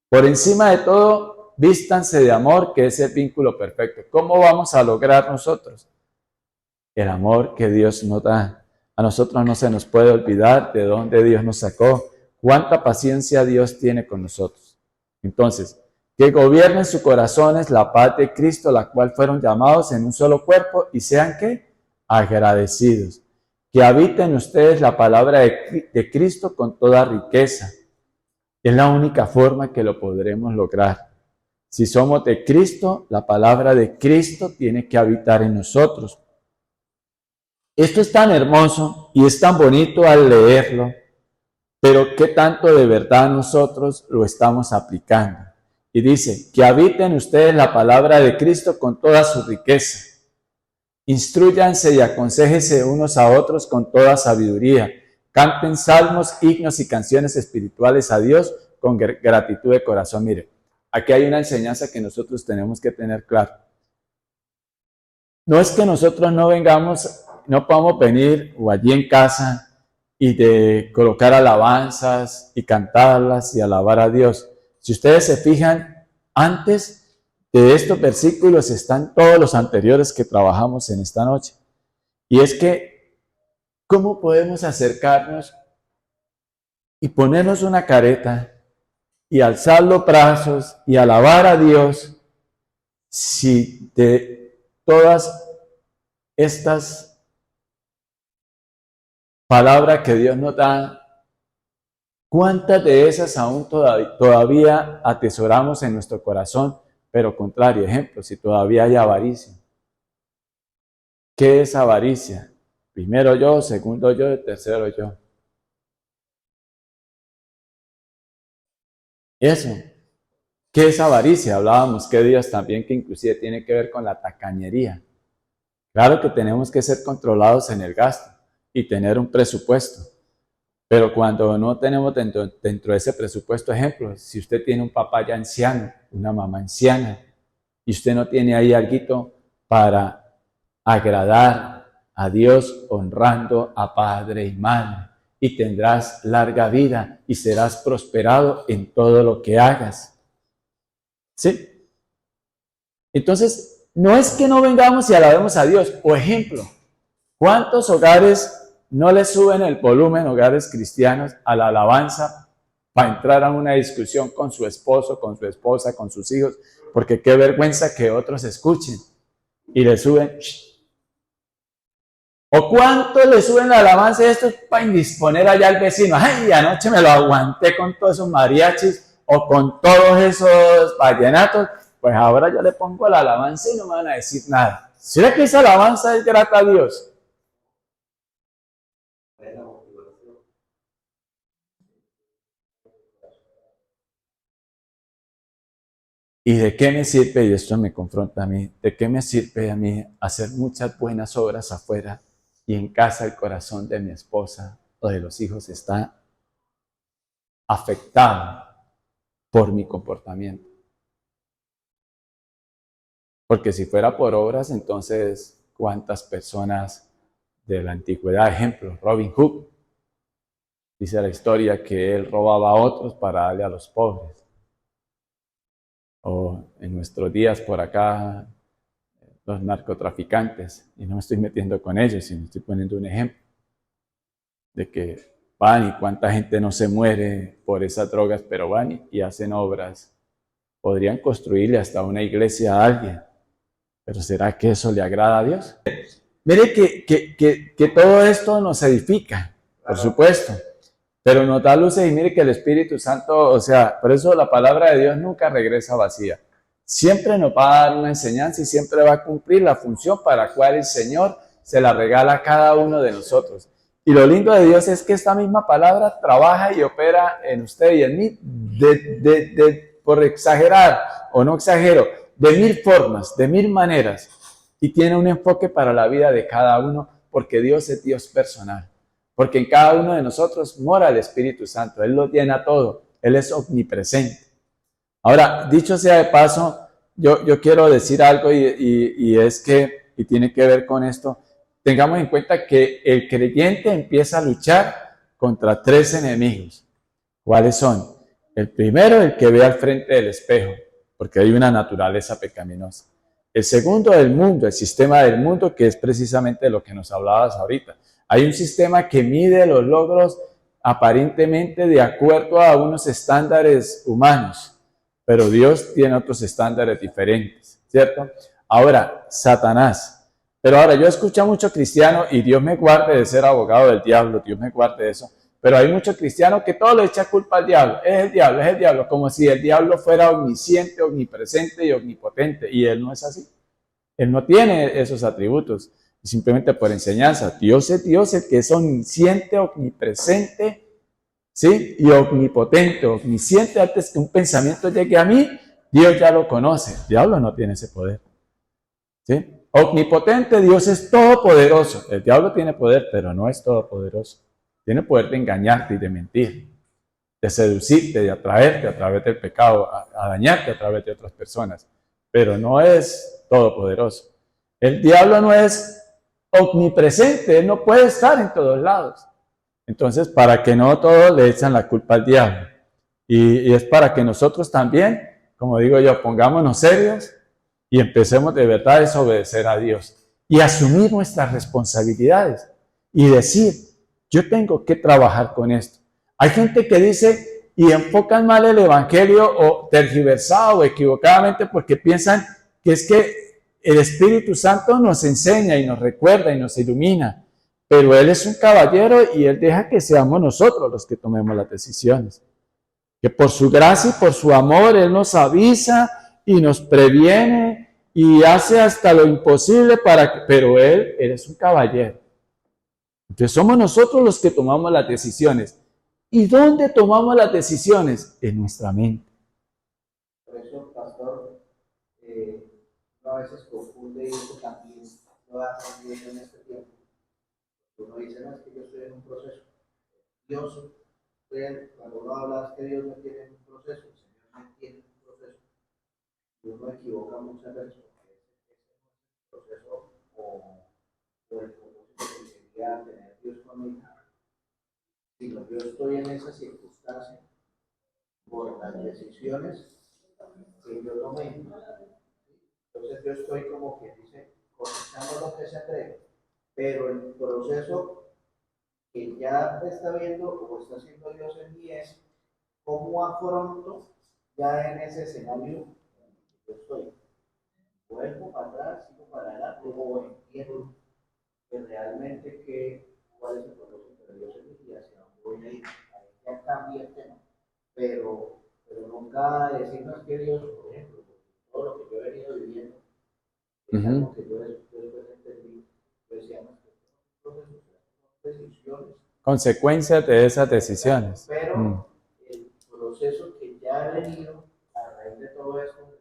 Por encima de todo, vístanse de amor, que es el vínculo perfecto. ¿Cómo vamos a lograr nosotros? El amor que Dios nos da. A nosotros no se nos puede olvidar de dónde Dios nos sacó, cuánta paciencia Dios tiene con nosotros. Entonces, que gobiernen sus corazones la paz de Cristo, la cual fueron llamados en un solo cuerpo, y sean, ¿qué? Agradecidos. Que habiten ustedes la palabra de Cristo con toda riqueza. Es la única forma que lo podremos lograr. Si somos de Cristo, la palabra de Cristo tiene que habitar en nosotros. Esto es tan hermoso y es tan bonito al leerlo, pero ¿qué tanto de verdad nosotros lo estamos aplicando? Y dice, que habiten ustedes la palabra de Cristo con toda su riqueza. Instrúyanse y aconséjense unos a otros con toda sabiduría. Canten salmos, himnos y canciones espirituales a Dios con gratitud de corazón. Mire, aquí hay una enseñanza que nosotros tenemos que tener claro. No es que nosotros no vengamos, no podamos venir o allí en casa y de colocar alabanzas y cantarlas y alabar a Dios. Si ustedes se fijan, antes de estos versículos están todos los anteriores que trabajamos en esta noche. Y es que, ¿cómo podemos acercarnos y ponernos una careta y alzar los brazos y alabar a Dios si de todas estas palabras que Dios nos da, cuántas de esas aún todavía atesoramos en nuestro corazón? Pero contrario, ejemplo, si todavía hay avaricia. ¿Qué es avaricia? Primero yo, segundo yo, tercero yo. Eso. ¿Qué es avaricia? Hablábamos que días también que inclusive tiene que ver con la tacañería. Claro que tenemos que ser controlados en el gasto y tener un presupuesto. Pero cuando no tenemos dentro de ese presupuesto, ejemplo, si usted tiene un papá ya anciano, una mamá anciana, y usted no tiene ahí algo para agradar a Dios honrando a padre y madre, y tendrás larga vida y serás prosperado en todo lo que hagas. ¿Sí? Entonces, no es que no vengamos y alabemos a Dios. Por ejemplo, ¿cuántos hogares no le suben el volumen, hogares cristianos, a la alabanza para entrar a una discusión con su esposo, con su esposa, con sus hijos? Porque qué vergüenza que otros escuchen y le suben. ¿O cuánto le suben la alabanza? Esto es para indisponer allá al vecino. Ay, anoche me lo aguanté con todos esos mariachis o con todos esos vallenatos. Pues ahora yo le pongo la alabanza y no me van a decir nada. ¿Será que esa alabanza es grata a Dios? ¿Y de qué me sirve, y esto me confronta a mí, de qué me sirve a mí hacer muchas buenas obras afuera y en casa el corazón de mi esposa o de los hijos está afectado por mi comportamiento? Porque si fuera por obras, entonces, ¿cuántas personas de la antigüedad, ejemplo, Robin Hood, dice la historia que él robaba a otros para darle a los pobres? O en nuestros días por acá, los narcotraficantes, y no me estoy metiendo con ellos, sino estoy poniendo un ejemplo de que van y cuánta gente no se muere por esas drogas, pero van y hacen obras. Podrían construirle hasta una iglesia a alguien, pero ¿será que eso le agrada a Dios? Mire que todo esto nos edifica, por supuesto, pero nos da luces y mire que el Espíritu Santo, o sea, por eso la palabra de Dios nunca regresa vacía. Siempre nos va a dar una enseñanza y siempre va a cumplir la función para la cual el Señor se la regala a cada uno de nosotros. Y lo lindo de Dios es que esta misma palabra trabaja y opera en usted y en mí, por exagerar o no exagero, de mil formas, de mil maneras. Y tiene un enfoque para la vida de cada uno, porque Dios es Dios personal. Porque en cada uno de nosotros mora el Espíritu Santo. Él lo llena todo. Él es omnipresente. Ahora, dicho sea de paso, yo quiero decir algo y es que, y tiene que ver con esto, tengamos en cuenta que el creyente empieza a luchar contra tres enemigos. ¿Cuáles son? El primero, el que ve al frente del espejo, porque hay una naturaleza pecaminosa. El segundo, el mundo, el sistema del mundo, que es precisamente lo que nos hablabas ahorita. Hay un sistema que mide los logros aparentemente de acuerdo a unos estándares humanos, pero Dios tiene otros estándares diferentes, ¿cierto? Ahora, Satanás. Pero ahora, yo escucho a muchos cristianos, y Dios me guarde de ser abogado del diablo, Dios me guarde de eso, pero hay muchos cristianos que todo le echa culpa al diablo. Es el diablo, como si el diablo fuera omnisciente, omnipresente y omnipotente, y él no es así. Él no tiene esos atributos, simplemente por enseñanza. Dios es Dios, el que es omnisciente, omnipresente, ¿sí? Y omnipotente, omnisciente. Antes que un pensamiento llegue a mí, Dios ya lo conoce. El diablo no tiene ese poder, ¿sí? Omnipotente, Dios es todopoderoso. El diablo tiene poder, pero no es todopoderoso. Tiene poder de engañarte y de mentir, de seducirte, de atraerte a través del pecado, a dañarte a través de otras personas, pero no es todopoderoso. El diablo no es omnipresente, él no puede estar en todos lados. Entonces, para que no todos le echan la culpa al diablo. Y es para que nosotros también, como digo yo, pongámonos serios y empecemos de verdad a desobedecer a Dios y asumir nuestras responsabilidades y decir, yo tengo que trabajar con esto. Hay gente que dice y enfocan mal el evangelio o tergiversado o equivocadamente porque piensan que es que el Espíritu Santo nos enseña y nos recuerda y nos ilumina, pero Él es un caballero y Él deja que seamos nosotros los que tomemos las decisiones. Que por su gracia y por su amor Él nos avisa y nos previene y hace hasta lo imposible pero Él es un caballero. Entonces somos nosotros los que tomamos las decisiones. ¿Y dónde tomamos las decisiones? En nuestra mente. Por eso, pastor, uno a veces confunde y eso también lo ha aprendido en este tiempo. Uno dice, no, es que yo estoy en un proceso. Dios, cuando uno habla es que Dios me tiene en un proceso, el Señor me tiene en un proceso. Y uno equivoca muchas veces porque ese proceso o el propósito que quería tener Dios conmigo. Sino yo estoy en esa circunstancia por las decisiones que yo tomé. Entonces yo estoy como que dice, cosechando lo que se atreve, pero el proceso que ya está viendo o está haciendo Dios en mí es cómo afronto ya en ese escenario en el que yo estoy. Vuelvo para atrás, sigo para adelante, luego entiendo que realmente cuál es el propósito de Dios en mí y hacia dónde voy a ir. Ahí ya cambia el tema, pero nunca decirnos que Dios, por ejemplo, todo lo que yo he venido viviendo, es algo que yo después entendí, yo decía, no, decisiones. Consecuencias de esas decisiones. Pero el proceso que ya he venido a raíz de todo esto,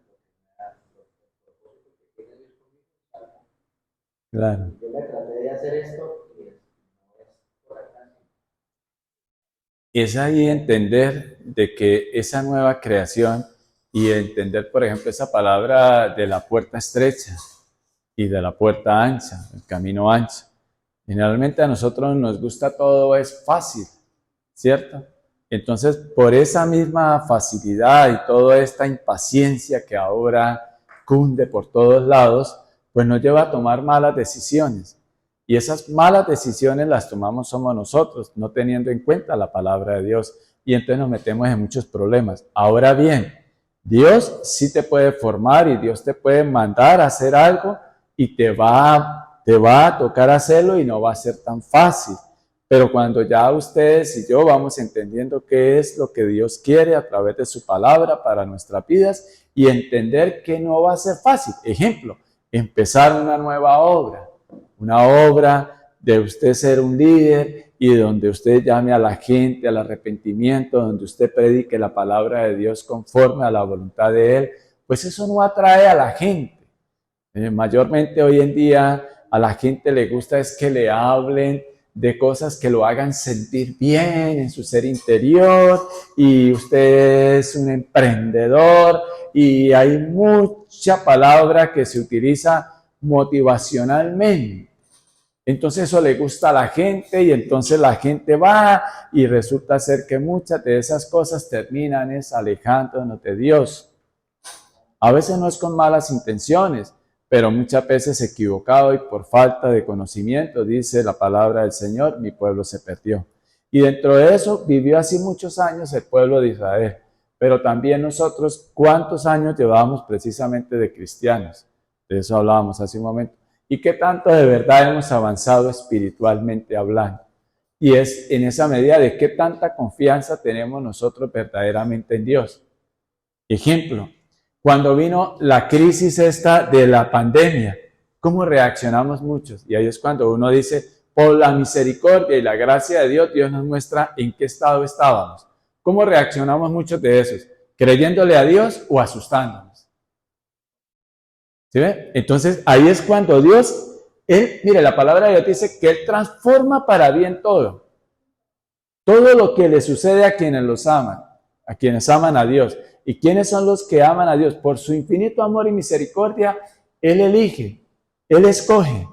claro. Yo me traté de hacer esto y no es por acá. Es ahí entender de que esa nueva creación y entender, por ejemplo, esa palabra de la puerta estrecha y de la puerta ancha, el camino ancho. Generalmente a nosotros nos gusta todo es fácil, ¿cierto? Entonces, por esa misma facilidad y toda esta impaciencia que ahora cunde por todos lados, pues nos lleva a tomar malas decisiones. Y esas malas decisiones las tomamos somos nosotros, no teniendo en cuenta la palabra de Dios. Y entonces nos metemos en muchos problemas. Ahora bien, Dios sí te puede formar y Dios te puede mandar a hacer algo y te va a tocar hacerlo y no va a ser tan fácil. Pero cuando ya ustedes y yo vamos entendiendo qué es lo que Dios quiere a través de su palabra para nuestras vidas y entender que no va a ser fácil. Ejemplo, empezar una nueva obra. Una obra de usted ser un líder y donde usted llame a la gente al arrepentimiento, donde usted predique la palabra de Dios conforme a la voluntad de Él, pues eso no atrae a la gente. Mayormente hoy en día a la gente le gusta es que le hablen de cosas que lo hagan sentir bien en su ser interior y usted es un emprendedor y hay mucha palabra que se utiliza motivacionalmente. Entonces eso le gusta a la gente y entonces la gente va y resulta ser que muchas de esas cosas terminan alejándonos de Dios. A veces no es con malas intenciones, pero muchas veces equivocado y por falta de conocimiento, dice la palabra del Señor, mi pueblo se perdió. Y dentro de eso vivió así muchos años el pueblo de Israel, pero también nosotros, ¿cuántos años llevábamos precisamente de cristianos? De eso hablábamos hace un momento. ¿Y qué tanto de verdad hemos avanzado espiritualmente hablando? Y es en esa medida de qué tanta confianza tenemos nosotros verdaderamente en Dios. Ejemplo, cuando vino la crisis esta de la pandemia, ¿cómo reaccionamos muchos? Y ahí es cuando uno dice, por la misericordia y la gracia de Dios, Dios nos muestra en qué estado estábamos. ¿Cómo reaccionamos muchos de esos? ¿Creyéndole a Dios o asustándonos? ¿Sí ve? Entonces, ahí es cuando Dios, mire, la palabra de Dios dice que Él transforma para bien todo. Todo lo que le sucede a quienes los aman, a quienes aman a Dios. ¿Y quiénes son los que aman a Dios? Por su infinito amor y misericordia, Él elige Él escoge,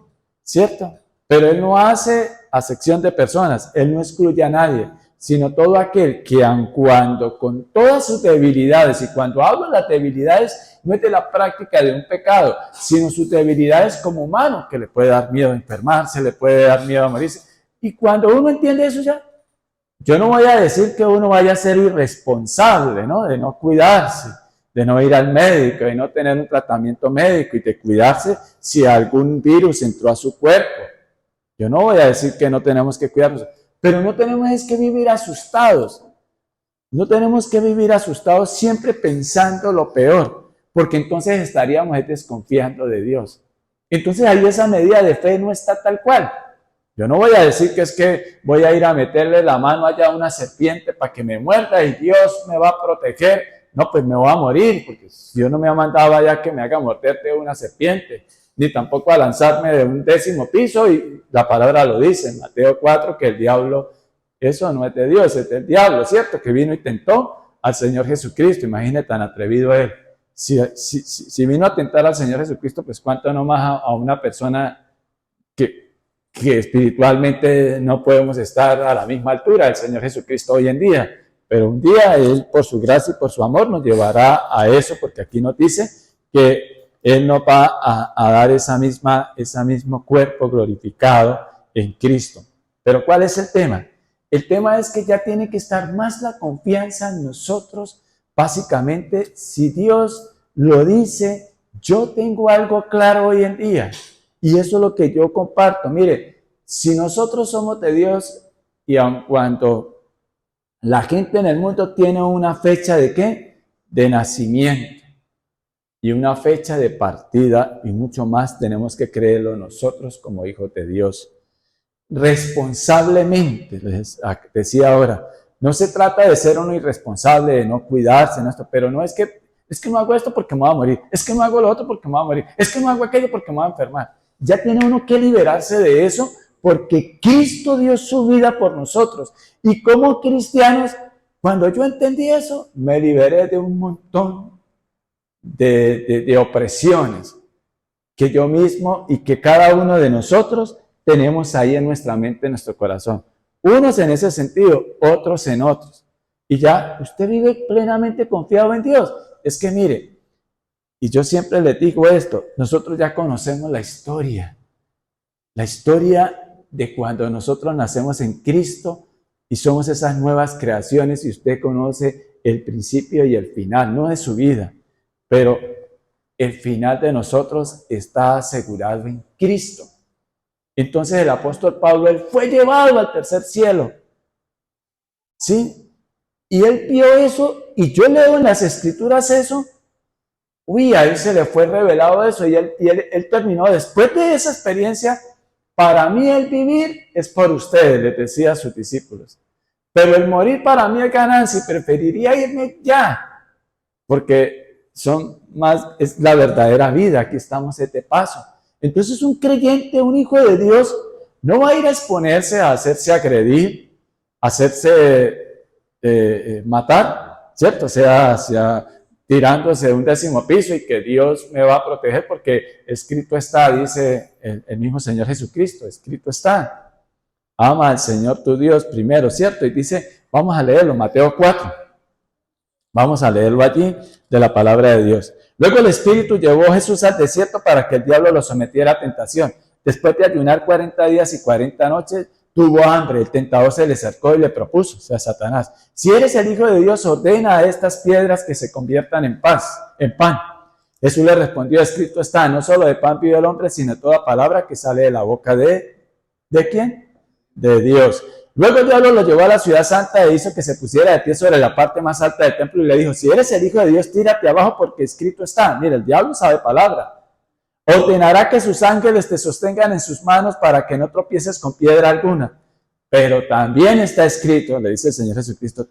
¿cierto? Pero Él no hace acepción de personas, Él no excluye a nadie, sino todo aquel que aun cuando con todas sus debilidades, y cuando hablo de las debilidades, no es de la práctica de un pecado, sino sus debilidades como humano, que le puede dar miedo a enfermarse, le puede dar miedo a morirse. Y cuando uno entiende eso ya, yo no voy a decir que uno vaya a ser irresponsable, ¿no? De no cuidarse, de no ir al médico, de no tener un tratamiento médico y de cuidarse si algún virus entró a su cuerpo. Yo no voy a decir que no tenemos que cuidarnos, pero no tenemos es que vivir asustados. No tenemos que vivir asustados siempre pensando lo peor, porque entonces estaríamos desconfiando de Dios. Entonces ahí esa medida de fe no está tal cual. Yo no voy a decir que es que voy a ir a meterle la mano allá a una serpiente para que me muerda y Dios me va a proteger. No, pues me voy a morir, porque Dios no me ha mandado allá que me haga morderte una serpiente, ni tampoco a lanzarme de un 10º piso, y la palabra lo dice en Mateo 4, que el diablo, eso no es de Dios, es del diablo, ¿cierto? Que vino y tentó al Señor Jesucristo. Imagínate tan atrevido él. Si vino a tentar al Señor Jesucristo, pues cuánto no más a una persona que espiritualmente no podemos estar a la misma altura del Señor Jesucristo hoy en día. Pero un día Él, por su gracia y por su amor, nos llevará a eso, porque aquí nos dice que Él nos va a dar ese mismo cuerpo glorificado en Cristo. Pero ¿cuál es el tema? El tema es que ya tiene que estar más la confianza en nosotros. Básicamente, si Dios lo dice, yo tengo algo claro hoy en día. Y eso es lo que yo comparto. Mire, si nosotros somos de Dios y aun cuando la gente en el mundo tiene una fecha de ¿qué? De nacimiento y una fecha de partida, y mucho más tenemos que creerlo nosotros como hijos de Dios. Responsablemente, les decía ahora, no se trata de ser uno irresponsable, de no cuidarse, ¿no? Pero no es que no hago esto porque me voy a morir, es que no hago lo otro porque me voy a morir, es que no hago aquello porque me voy a enfermar. Ya tiene uno que liberarse de eso, porque Cristo dio su vida por nosotros. Y como cristianos, cuando yo entendí eso, me liberé de un montón de opresiones que yo mismo y que cada uno de nosotros tenemos ahí en nuestra mente, en nuestro corazón. Unos en ese sentido, otros en otros. Y ya usted vive plenamente confiado en Dios. Es que mire, y yo siempre les digo esto, nosotros ya conocemos la historia de cuando nosotros nacemos en Cristo y somos esas nuevas creaciones, y usted conoce el principio y el final, no de su vida, pero el final de nosotros está asegurado en Cristo. Entonces el apóstol Pablo, él fue llevado al tercer cielo, ¿sí? Y él vio eso, y yo leo en las escrituras eso. Uy, a él se le fue revelado eso, y él terminó después de esa experiencia. Para mí el vivir es por ustedes, les decía a sus discípulos. Pero el morir para mí es ganancia, y preferiría irme ya, porque es la verdadera vida. Aquí estamos de paso. Entonces un creyente, un hijo de Dios, no va a ir a exponerse a hacerse agredir, a hacerse matar, ¿cierto? O sea, tirándose de un 10º piso y que Dios me va a proteger porque escrito está, dice el mismo Señor Jesucristo, escrito está. Ama al Señor tu Dios primero, ¿cierto? Y dice, vamos a leerlo, Mateo 4. Vamos a leerlo allí de la palabra de Dios. Luego el Espíritu llevó a Jesús al desierto para que el diablo lo sometiera a tentación. Después de ayunar 40 días y 40 noches, tuvo hambre. El tentador se le acercó y le propuso, o sea, Satanás: si eres el Hijo de Dios, ordena a estas piedras que se conviertan en pan. Jesús le respondió: escrito está, no solo de pan vive el hombre, sino de toda palabra que sale de la boca ¿de quién? De Dios. Luego el diablo lo llevó a la ciudad santa e hizo que se pusiera de pie sobre la parte más alta del templo y le dijo: si eres el Hijo de Dios, tírate abajo, porque escrito está. Mira, el diablo sabe palabra. Ordenará que sus ángeles te sostengan en sus manos para que no tropieces con piedra alguna. Pero también está escrito, le dice el Señor Jesucristo,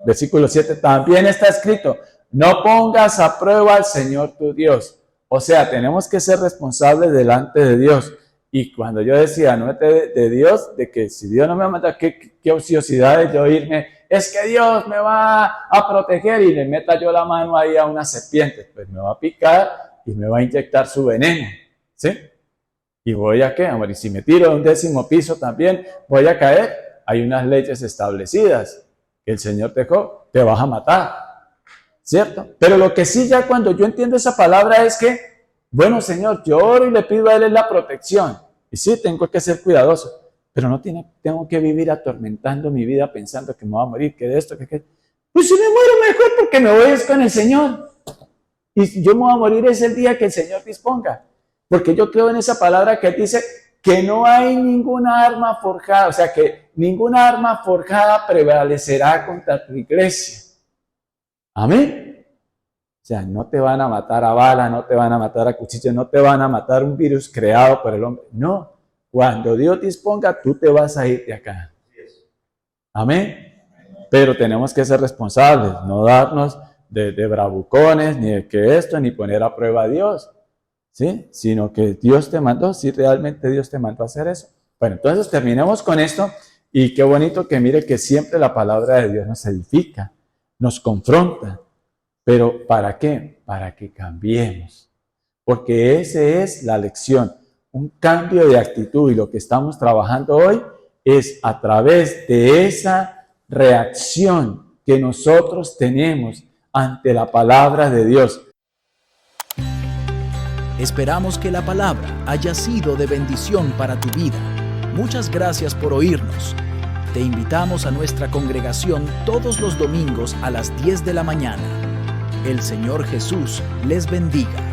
versículo 7, también está escrito: no pongas a prueba al Señor tu Dios. O sea, tenemos que ser responsables delante de Dios. Y cuando yo decía, no es de Dios, de que si Dios no me manda, qué ociosidad de yo irme, es que Dios me va a proteger y le meta yo la mano ahí a una serpiente, pues me va a picar y me va a inyectar su veneno, ¿sí? ¿Y voy a qué? Amor, y si me tiro de un 10º piso también, ¿voy a caer? Hay unas leyes establecidas que el Señor dejó, te vas a matar, ¿cierto? Pero lo que sí ya cuando yo entiendo esa palabra es que, bueno, Señor, yo oro y le pido a Él la protección. Y sí, tengo que ser cuidadoso, pero no tengo que vivir atormentando mi vida pensando que me voy a morir, que de esto, que... Pues si me muero mejor porque me voy con el Señor. Y si yo me voy a morir es el día que el Señor disponga. Porque yo creo en esa palabra que dice que no hay ninguna arma forjada, o sea que ninguna arma forjada prevalecerá contra tu iglesia. Amén. O sea, no te van a matar a bala, no te van a matar a cuchillo, no te van a matar un virus creado por el hombre. No, cuando Dios disponga, tú te vas a ir de acá. Amén. Pero tenemos que ser responsables, no darnos de bravucones, ni de que esto, ni poner a prueba a Dios. ¿Sí? Sino que Dios te mandó, si realmente Dios te mandó a hacer eso. Bueno, entonces terminemos con esto y qué bonito que mire que siempre la palabra de Dios nos edifica, nos confronta. ¿Pero para qué? Para que cambiemos. Porque esa es la lección, un cambio de actitud y lo que estamos trabajando hoy es a través de esa reacción que nosotros tenemos ante la palabra de Dios. Esperamos que la palabra haya sido de bendición para tu vida. Muchas gracias por oírnos. Te invitamos a nuestra congregación todos los domingos a las 10 de la mañana. El Señor Jesús les bendiga.